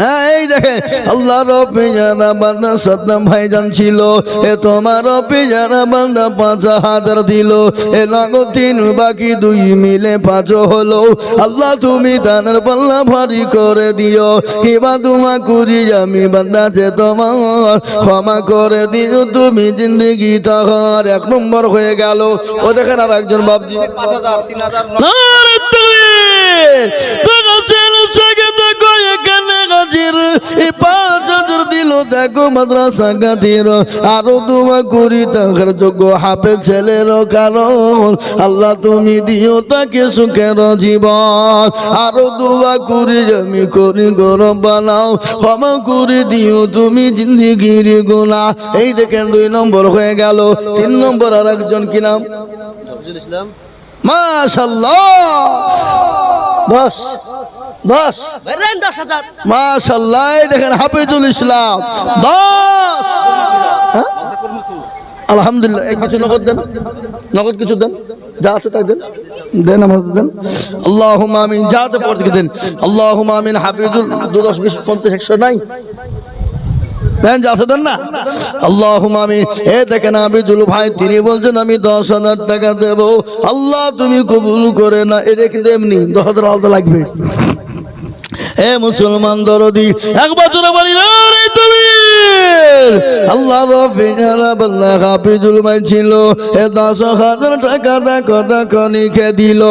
হ্যাঁ এই দেখেন আল্লাহ রব্বে জানা বান্দা সাদ্দাম ভাইজান ছিল, এ তোমার রব্বে জানা বান্দা 5,000 দিল, এ নগদ 3 বাকি 2 মিলে 5 হলো। আল্লাহ তুমি দানের পাল্লা ভারী করে দিও, কিবা তোমা করি আমি বান্দা যে তোমার ক্ষমা করে দিও তুমি জিন্দগি তাহার 1 নম্বর হয়ে গেল। ও দেখেন আর একজন বাপজি 5,000 3,000 দিল। দেখো মাদ্রাসা গাতির আরো দোয়া করি তাহার যোগ্য হাফেজ ছেলের কারণ আল্লাহ তুমি দিও তাকে সুখের জীবন। আরো দোয়া করি আমি করি গরম বানাও, ক্ষমা করে দিও তুমি জিন্দিগির গুনাহ। এই দেখেন 2 নম্বর হয়ে গেল। 3 নম্বর আর একজন কি নাম? হাফিজুল ইসলাম। মাশাআল্লাহ। 10 10 বেরেন 10,000 মাশাআল্লাহ। এই দেখেন হাফিজুল ইসলাম 10। হ্যাঁ? আলহামদুলিল্লাহ। এক কিছু নগদ দেন, নগদ কিছু দেন, যা আছে তাই দেন, দেন আমাদের দেন। আল্লাহুম্মা আমিন। যা আছে পড়তে কি দেন। আল্লাহুম্মা আমিন। হাফিজুল 2 10 20 50 100 নাই দেন, যা আছে দেন না। আল্লাহুম্মা আমিন। এ দেখেন হাফিজুল ভাই তিনি বলছেন আমি 10,000 টাকা দেব, আল্লাহ তুমি কবুল করে না। এ রেখে দে, এমনি 10,000 আলাদা লাগবে। এ মুসলমান দরদি একবার জোরে বলি না রে তুমি। আল্লাহ রফিজানা বাল্লা হাফিজুল ভাই ছিল, এ 10,000 টাকা দেখো দেখো লিখে দিল।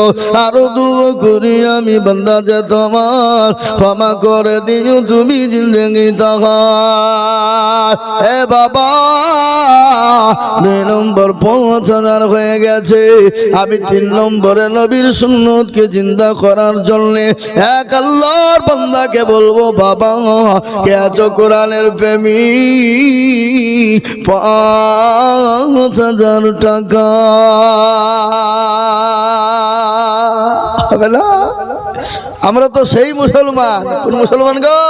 আরো দুয়া করি আমি বান্দা যে তোমার ক্ষমা করে দিও তুমি জিন্দগি তাহার। এ বাবা 2 নম্বর 5,000 হয়ে গেছে। আমি 3 নম্বরে নবীর সুন্নতকে জিন্দা করার জন্য এক আল্লাহর বান্দাকে বলবো বাবা কে আছো কোরআনের প্রেমিক 5,000 টাকা হবে না? আমরা তো সেই মুসলমান। কোন মুসলমান গো?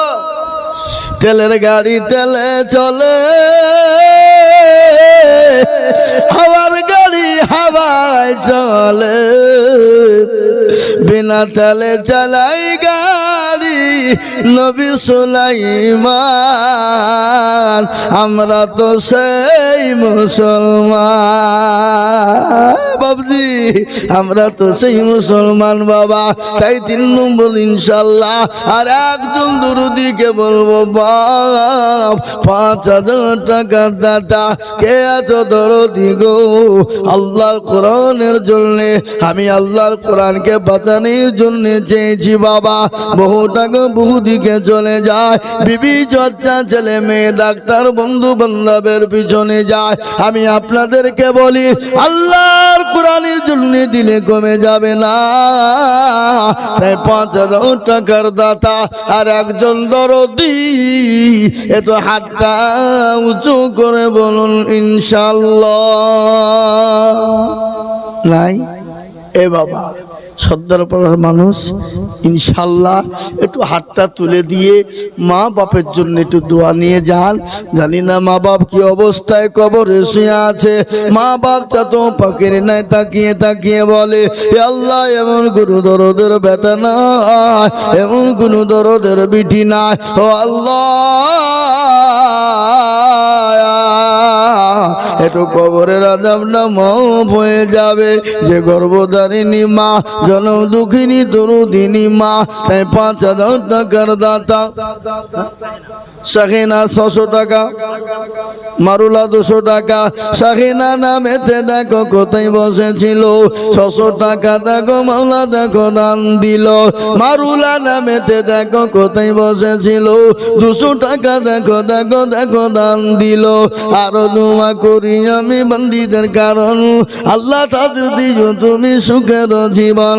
তেলের গাড়ি তেলে চলে, হাওয়ার গাড়ি হাওয়ায় চলে, বিনা তেলে চালাই গাড়ি নবী সুলাইমান। আমরা তো সেই মুসলমান বাবজি, আমরা তো সেই মুসলমান বাবা। তাই 3 নম্বর ইনশাল্লাহ। আর একজন দুরুদিকে বলবো বাপ 5,000 টাকা দাতা কে আছো দরদি গো আল্লাহর কোরআনের জন্য। আমি আল্লাহর কোরআনকে বাঁচানোর জন্য চেয়েছি বাবা। বহু টাকা বহু দিকে চলে যায়, বিবি চর্চা ছেলে মেয়ে ডাক্তার বন্ধু বান্ধবের পিছনে যায়। আমি আপনাদেরকে বলি আল্লাহর কোরআনের জন্য দিলে কমে যাবে না। তাই 5,000 টাকার দাতা আর একজন দরদি এত হাতটা উঁচু করে বলুন ইনশাআল্লাহ। নাই? এ বাবা সর্দার পাড়ার মানুষ ইনশাল্লাহ একটু হাতটা তুলে দিয়ে মা বাপের জন্য একটু দোয়া নিয়ে যান। জানি না মা বাপ কি অবস্থায় কবরে শুয়ে আছে। মা বাপ চাতো পাখির নাই তাকিয়ে তাকিয়ে বলে হে আল্লাহ এমন কোনো দরদের বেটা না, এমন কোনো দরদের বিটি না। ও আল্লাহ একটু কবরের আযাবটা মাফ হয়ে যাবে। যে গর্ভধারিণী মা জনম দুঃখিনী দরুদিনী মা, তাই 5,000 টাকার দাতা। শাহিনা 600 টাকা, মারুলা 200 টাকা। শাহিনা নামেতে দেখো কোথায় বসেছিল 600 টাকা দেখো মাওলা দেখো দান দিল। মারুলা নামেতে দেখো কোথায় বসেছিল 200 টাকা দেখো দেখো দেখো দান দিল। আরো দোয়া করি আমি বান্দীদের কারণ আল্লাহ তাদের দিও তুমি সুখের জীবন।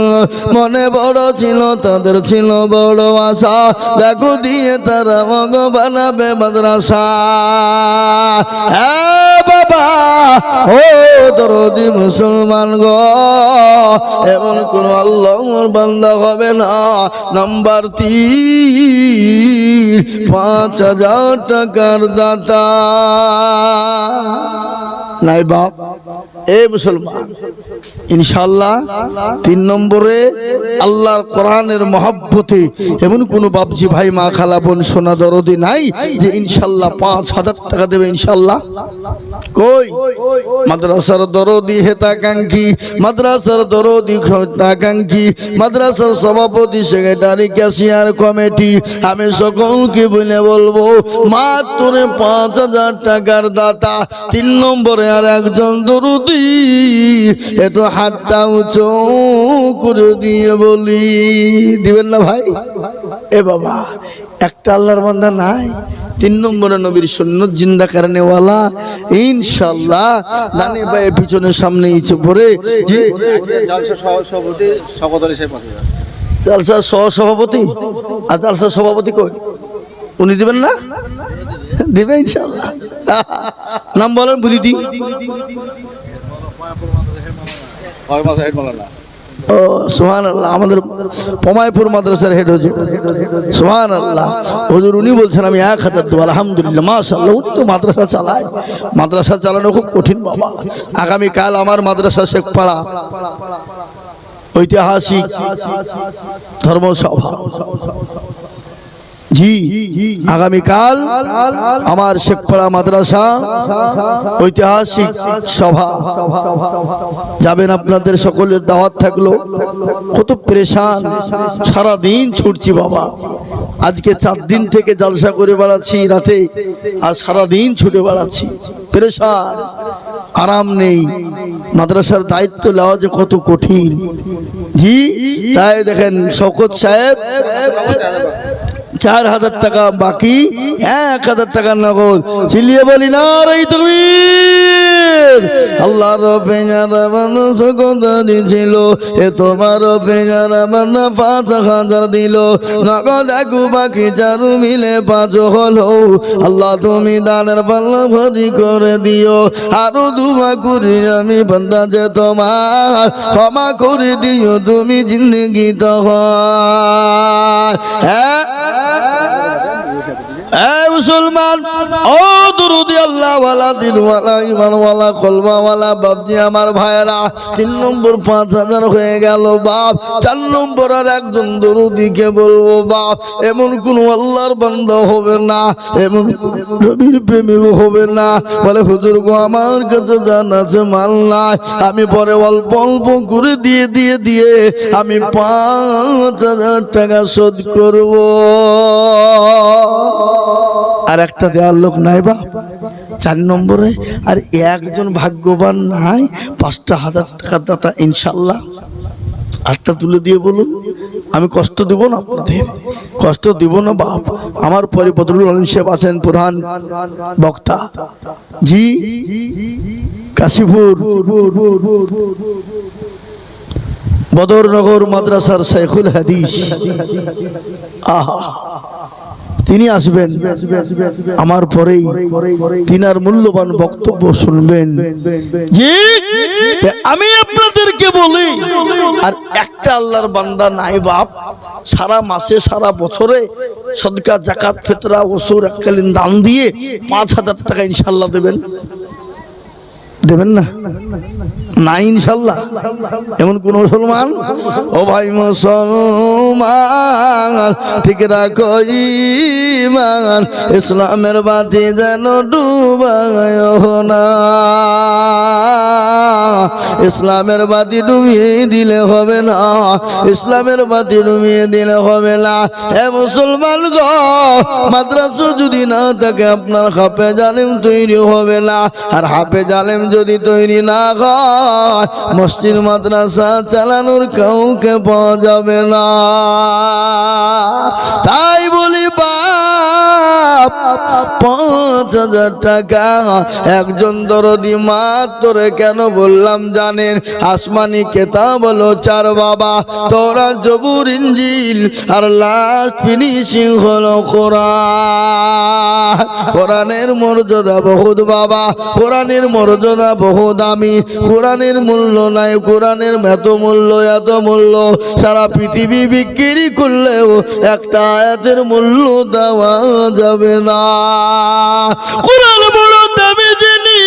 মনে বড় ছিল তাদের ছিল বড় আশা, দেখো দিয়ে তারা মগ বানাবে মাদ্রাসা। হ্যাঁ বাবা ও দরদি মুসলমান গো, এমন কোন আল্লাহর বান্দা হবে না। নাম্বার 3 5,000 টাকার দাতা নাই বাপ। এ মুসলমান ইনশাআল্লাহ 3 নম্বরে আল্লাহর কোরআনের মহব্বতে এমন কোন বাপজি ভাই মা খালা বোন সোনা দরদি নাই যে ইনশাআল্লাহ 5,000 টাকা দেবে ইনশাআল্লাহ? কই? মাদ্রাসার দরদি হেতাকাঙ্ক্ষী, মাদ্রাসার দরদি হেতাকাঙ্ক্ষী, মাদ্রাসার সভাপতি সেক্রেটারি ক্যাশিয়ার কমিটি আমি সকলকে বলে বলবো মাত্র 5,000 টাকার দাতা। 3 নম্বরে আর একজন দরদি একটু হাতটা উঁচু করে দিয়ে বলি দিবেন না ভাই? এ বাবা একটা আল্লাহর বান্দা নাই? 3 নম্বরে নবীর সুন্নত জিন্দা করনে ওয়ালা ইনশাআল্লাহ নানি ভাই পিছনে সামনে ইচ্ছে পড়ে জি জলসা সভাপতি সকদল হিসেবে 5,000। জলসা সভাপতি আর জলসা সভাপতি কই? উনি দিবেন না? দিবে ইনশাআল্লাহ। নাম বলেন বলি দি। হয় মাসে হেড মাওলানা ও সুবহানাল্লাহ, আমাদের পমাইপুর মাদ্রাসার হেড হুজুর, সুবহানাল্লাহ হুজুর উনি বলছেন আমি 1000 দেব। আলহামদুলিল্লাহ, মাশাআল্লাহ। উনি তো মাদ্রাসা চালায়, মাদ্রাসা চালানো খুব কঠিন বাবা। আগামীকাল আমার মাদ্রাসা শেখপাড়া ঐতিহাসিক ধর্মসভা, জি আগামীকাল আমার শেখপাড়া মাদ্রাসা ঐতিহাসিক সভা যাবেন, আপনাদের সকলের দাওয়াত থাকলো। কত পেরেশান, সারা দিন ছুটছি বাবা। আজকে 4 দিন থেকে জলসা করে বেড়াচ্ছি রাতে, আর সারা দিন ছুটে বেড়াচ্ছি, পেরেশান, আরাম নেই। মাদ্রাসার দায়িত্ব নেওয়া যে কত কঠিন, জি তাই দেখেন শওকত সাহেব 4000 টাকা বাকি, 1000 টাকা নগদ। চিল্লিয়ে বলি না রে তাকবীর। আল্লাহর পেয়ারা মানুষ কোদারি ছিল, এ তোমার পেয়ারা মান্না 5000 দিল, নগদ এক বাকি 4 মিলে 5 হলো। আল্লাহ তুমি দানের পাল্লা ভারী করে দিও, আরো দুয়া করি আমি বান্দা যে তোমার, ক্ষমা করে দিও তুমি জিন্দগি তখন। হ্যাঁ মুসলমান, ও দুরুদি আল্লাহ ওয়ালা দিন ওয়ালা ইমান ওয়ালা কলবা ওয়ালা বাপজি আমার ভাইরা, 3 নম্বর 5000 হয়ে গেল বাপ। 4 নম্বর আর একজন দুরুদিকে বলবো বাপ, এমন কোন আল্লাহর বান্দা হবে না, এমন কোন নবীর প্রেমিক হবে না বলে হুজুর গো আমার কাছে জান আছে মাল নাই, আমি পরে অল্প অল্প করে দিয়ে আমি 5000 টাকা শোধ করব। আর একটা দেওয়ার লোক নাই বাপ 4 নম্বরে, আর একজন ভাগ্যবান নাই 5,000 টাকা দাতা ইনশাল্লাহ। আটটা তুলে দিয়ে বলুন, আমি কষ্ট দেব না, আপনাদের কষ্ট দিব না বাপ। আমার পরে বদরুল আলম সাহেব আছেন প্রধান বক্তা, জি কাশীপুর বদরনগর মাদ্রাসার শেখুল হাদিস, আহা তিনি আসবেন আমার পরেই, তিনার মূল্যবান বক্তব্য শুনবেন। জি আমি আপনাদেরকে বলি, আর একটা আল্লাহর বান্দা নাই বাপ সারা মাসে সারা বছরে সদকা জাকাত ফিতরা ওসুর এককালীন দান দিয়ে 5000 টাকা ইনশাল্লাহ দেবেন, দেবেন না? না ইনশাল্লাহ। এমন কোন মুসলমান, ও ভাই মুসলমান ঠিক রাখো ঈমান, ইসলামের বাতি যেন ডুবায় না, ইসলামের বাতি ডুবিয়ে দিলে হবে না, ইসলামের বাতি ডুবিয়ে দিলে হবে না। হে মুসলমান গো, মাদ্রাসা যদি না থাকে আপনার হাফেজ আলেম তৈরি হবে না, আর হাফেজ আলেম যদি তৈরি না হয় মসজিদ মাদ্রাসা চালানোর কাউকে পাওয়া যাবে না। তাই বলি বাপ 5000 টাকা একজন দরদি মাত্র, কেন বললাম জানেন? আসমানি কেতাব হলো 4 বাবা, তোরা জবুর ইনজিল, আর লাস্ট ফিনিশিং হলো কোরআন। কোরআনের মর্যাদা বহুত বাবা, কোরআনের মর্যাদা বহু দামি, কোরআনের মূল্য নাই, কোরআনের এত মূল্য সারা পৃথিবী বিক্রি করলেও একটা আয়াতের মূল্য দেওয়া যাবে না। কোরআন বড় দামি জিনিস,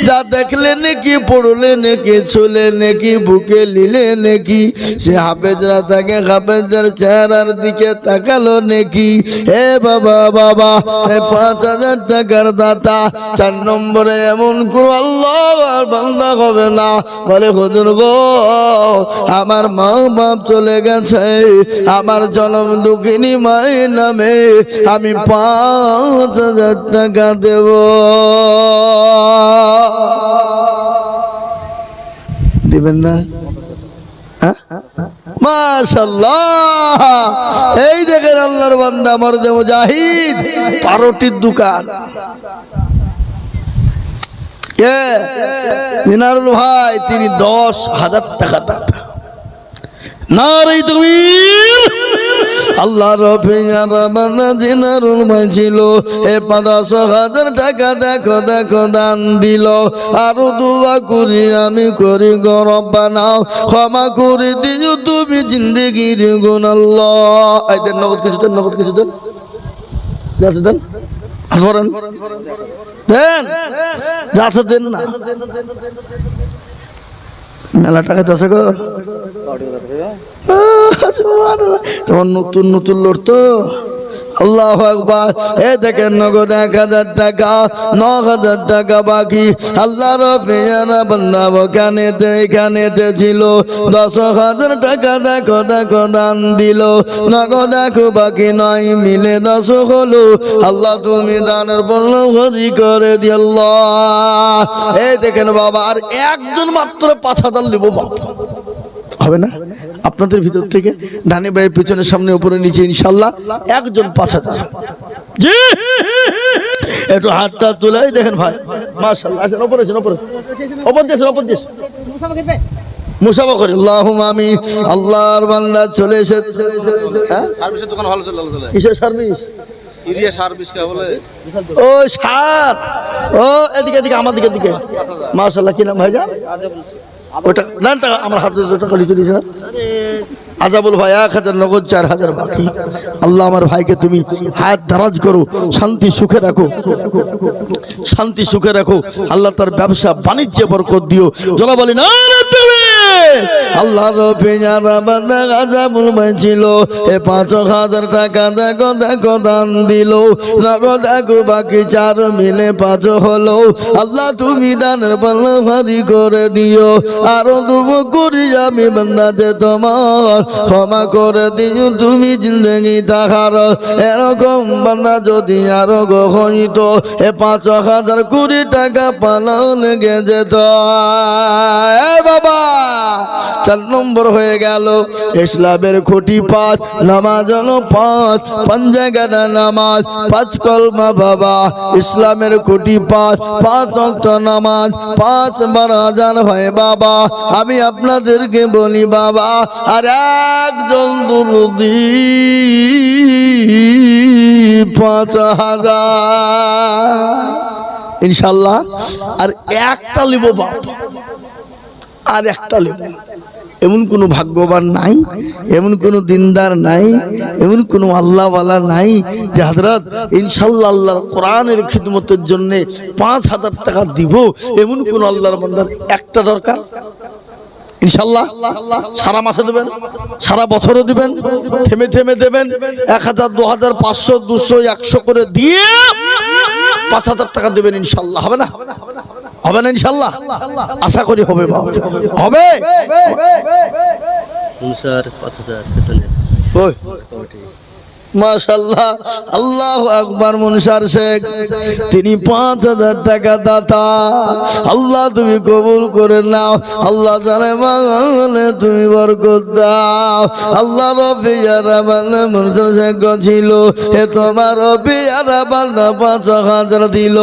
যা দেখলে নাকি পড়লে নাকি ছুলে নাকি বুকে নিলে নাকি, সে হাফেজরা থাকে হাফেজের চেহারার দিকে তাকালো নাকি। হে বাবা বাবা, 5000 টাকার দাতা 4 নম্বরে এমন কোন আল্লাহর বান্দা হবে না বলে হুজুর গো আমার মা বাপ চলে গেছে, আমার জনম দুঃখিনী মায়ের নামে আমি 5000 টাকা দেব। দিবেন না? মাশাআল্লাহ, এই দেখেন আল্লাহর বান্দা মর্দে মুজাহিদ, পারোটির দোকান। মিনারুল ভাই তিনি 10,000 টাকা দাতা, নারে তাকবীর। আল্লাহ রফিয়ারা বান্দা জিনারুল ভাই ছিল এ ৫০০০০ টাকা দেখো দেখো দান দিল। আরো দোয়া করি আমি করি গো রব্বানা ক্ষমা করে দিও তুমি জিন্দেগির গুণ আল্লাহ। এই দেন নগদ কিছু দেন, নগদ কিছু দেন, যাচ্ছে দেন, ধরেন দেন, যাচ্ছে দেন না, মেলা টাকা যাচ্ছে গো। তোমার নতুন নতুন লোড তো। আল্লাহু আকবার। এ দেখেন নগদ ১০০০ টাকা, ৯০০০ টাকা বাকি। আল্লাহ রফিয়ানা বান্দা এখানেতে ছিল ১০০০০ টাকা দেখো দেখো দান দিল। নগদ দেখো বাকি নয় মিলে ১০ হলো। আল্লাহ তুমি দানের বলল হরি করে দিও আল্লাহ। এই দেখেন বাবা, আর একজন মাত্র ৫০০০ নিব বাবা, হবে না? আপনাদের ভিতর থেকে ডানে বায়ে পিছনে সামনে উপরে নিচে ইনশাল্লাহ একজন ৫০০০। জি, একটু হাতটা তুলাই দেখেন ভাই, মাশাআল্লাহ। আছেন উপরে, আছেন উপরে, উপর দিয়েছেন, উপর দিয়েছেন, মুসাফা করি। আল্লাহুম্মা আমিন। আল্লাহর বান্দা চলে এসেছে। হ্যাঁ, সার্ভিসের দোকান ভালো চলে চলে। কিসের সার্ভিস? এরিয়া সার্ভিস কে বলে? ও সার, ও এদিকে এদিকে আমার দিকে দিকে। মাশাআল্লাহ। কি নাম ভাইজান? ওটা না, আমার হাতে ২ টাকা লিখে দিয়েছে। আজাবুল ভাই ১০০০ নগদ, ৪০০০ বাকি। আল্লাহ আমার ভাইকে তুমি হায়াত দারাজ করো, শান্তি সুখে রাখো, শান্তি সুখে রাখো। আল্লাহ তার ব্যবসা বাণিজ্যে বরকত দিও। জোলা বলি না আল্লাহ রফিয়ারা বান্দা আজাবুল ভাই ছিল এ ৫০০০ টাকা দেখো দেখো দান দিল। নগদ দেখো বাকি ৪ মিলে ৫ হলো। আল্লাহ তুমি দানের পাল্লা ভারী করে দিও। আরো দুবো করি আমি বান্দা যে তোমার ক্ষমা করে দিও তুমি জিন্দগি তাহার। এরকম বান্দা যদি আরো হইতো এ ৫০০০ টাকা পালাও লেগে যেত। এ বাবা, ৪ নম্বর হয়ে গেল ইসলামের খুঁটি ৫, নামাজ হলো ৫, ৫ জায়গাটা নামাজ, ৫ কলমা বাবা। ইসলামের খুঁটি ৫, ৫ ওয়াক্ত নামাজ, ৫ বার আযান হয় বাবা। আমি আপনাদেরকে বলি বাবা, আর একজন দুরূদী ৫০০০ ইনশাল্লাহ। আর একটা লিব বাপ, আর একটা লিব। এমন কোনো ভাগ্যবান নাই, এমন কোনো দিনদার নাই, এমন কোনো আল্লাহওয়ালা নাই যে হযরত ইনশাআল্লাহ আল্লাহর কোরআনের খিদমতের জন্য ৫০০০ টাকা দিব। এমন কোন আল্লাহর বান্দার একটা দরকার ইনশাআল্লাহ সারা মাসে দেবেন, সারা বছরও দিবেন, থেমে থেমে দেবেন। ১০০০, ২০০০, ৫০০, ২০০, ১০০ করে দিয়ে ৫০০০ টাকা দেবেন ইনশাআল্লাহ। হবে না? হবে না ইনশাআল্লাহ? আশা করি হবে বাবা, হবে। ৫০০০ পেছনে ওই মাশাআল্লাহ, আল্লাহু আকবার। মুনসার শেখ তিনি ৫০০০ টাকা দাতা। আল্লাহ তুমি কবুল করে নাও। আল্লাহ জানে মালে তুমি বরকত দাও। আল্লাহ রফিয়ারা বান্দা মুনসার শেখ ছিল এ তোমার রফিয়ারা বান্দা ৫০০০ দিল।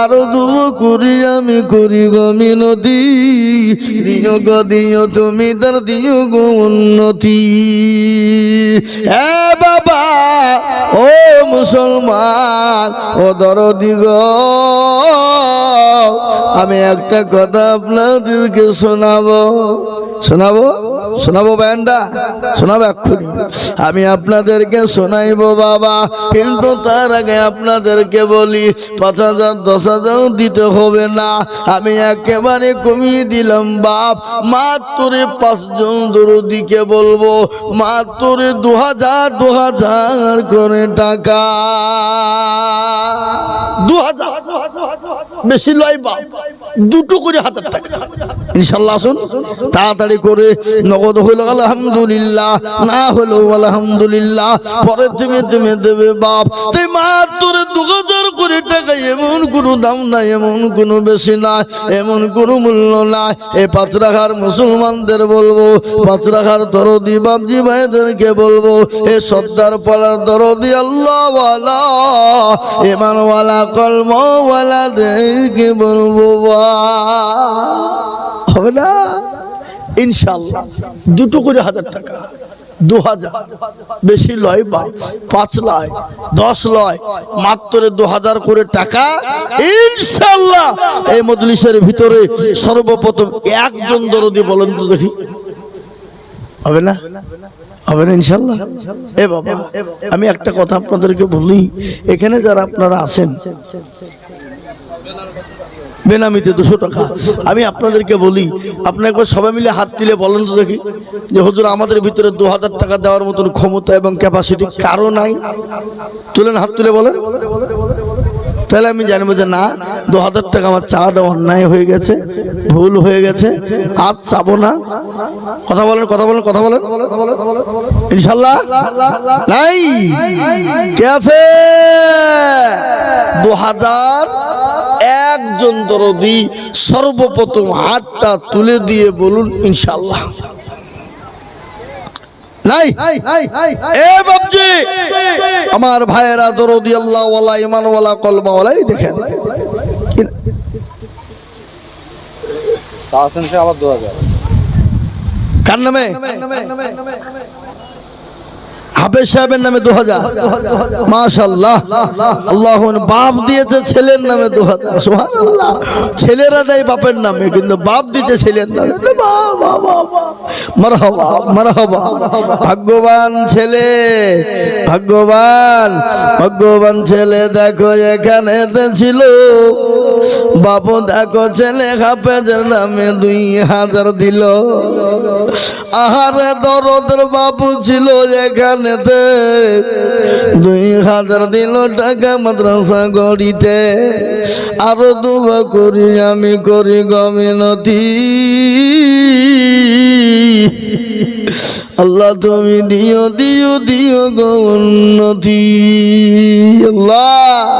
আরো দুঃ করি আমি করি গো মিনতি, দিও গো দিও তুমি তার দিও গো উন্নতি। এ বাবা ও মুসলমান ও দরদি গো, আমি একটা কথা আপনাদেরকে শোনাবো, শোনাবো, শোনাবো ব্যান্ডা, শোনাবো এক্ষুনি। আমি আপনাদেরকে শোনাইবো বাবা, কিন্তু তার আগে আপনাদেরকে বলি ৫০০০, ১০০০০ দিতে হবে না। আমি একেবারে কমিয়ে দিলাম বাপ। মাত্র ৫ জন দরদিকে বলবো মাত্র ২০০০ করে টাকা। ২০০০ বেশি লয় বাপ, ২টো করে ১০০০ টাকা ইনশাআল্লাহ। আসুন তাড়াতাড়ি করে। নগদ হইল আলহামদুলিল্লাহ, না হলো আলহামদুলিল্লাহ, পরে তুমি তুমি দেবে বাপ। তুই মাত্র ২০০০ করে টাকা, এমন কোনো দাম নাই, এমন কোনো বেশি নাই, এমন কোনো মূল্য নাই। এই পাঁচরাখার মুসলমানদের বলবো, পাঁচরাখার দরদি বাবজি ভাইদেরকে বলবো, এ সর্দার পাড়ার দরদি আল্লাহওয়ালা ইমানওয়ালা কলমওয়ালাদেরকে বলবো হবে না? ইনশাআল্লাহ দুটো করে 1000 টাকা, 2000 বেশি লয় বা 5 লয় 10 লয়, মাত্র 2000 করে টাকা ইনশাআল্লাহ। এই মজলিসের ভিতরে সর্বপ্রথম একজন দরদি বলেন তো দেখি, হবে না? হবে না ইনশাআল্লাহ? এ বাবা, আমি একটা কথা আপনাদেরকে বলি, এখানে যারা আপনারা আছেন বেনামিতে 200 টাকা, আমি আপনাদেরকে বলি, আপনি একবার সবাই মিলে হাত তুলে বলেন তো দেখি যে হুজুর আমাদের ভিতরে 2000 টাকা দেওয়ার মতন ক্ষমতা এবং ক্যাপাসিটি কারো নাই। তুলেন, হাত তুলে বলেন, তাহলে আমি জানবো যে না, 2000 টাকা আমার চাওয়াটা অন্যায় হয়ে গেছে, ভুল হয়ে গেছে, আজ চাবো না। কথা বলেন, কথা বলেন, কথা বলেন ইনশাআল্লাহ। নাই কে আছে? 2000 একজন দরদি সর্বপ্রথম হাতটা তুলে দিয়ে বলুন ইনশাআল্লাহ। নাই? এ বাবজি, আমার ভাইয়েরা দরদি আল্লাহ ওয়ালা ইমান ওয়ালা কলমা ওয়ালা, দেখেন তাহসিন সে আবার 2000 কার নামে? হাফেজ সাহেবের নামে 2000, মাশাআল্লাহ। আল্লাহ বাপ দিয়েছে ছেলের নামে 2000, সুবহানাল্লাহ। ছেলেরা দেয় বাপের নামে, কিন্তু বাপ দিতে ছেলের নামে। মারহাবা মারহাবা, ভাগ্যবান ছেলে, ভাগ্যবান, ভাগ্যবান ছেলে। দেখো এখানে ছিল বাবু, দেখো ছেলে হাফেজের নামে 2000 দিল। আহারে দরদের বাবু ছিল এখানে 2000 দিল টাকা মাদ্রাসা গড়িতে। আরো দুয়া করি আমি, করি গমিনতি, আল্লাহ তুমি দিও দিও দিও গো উন্নতি আল্লাহ।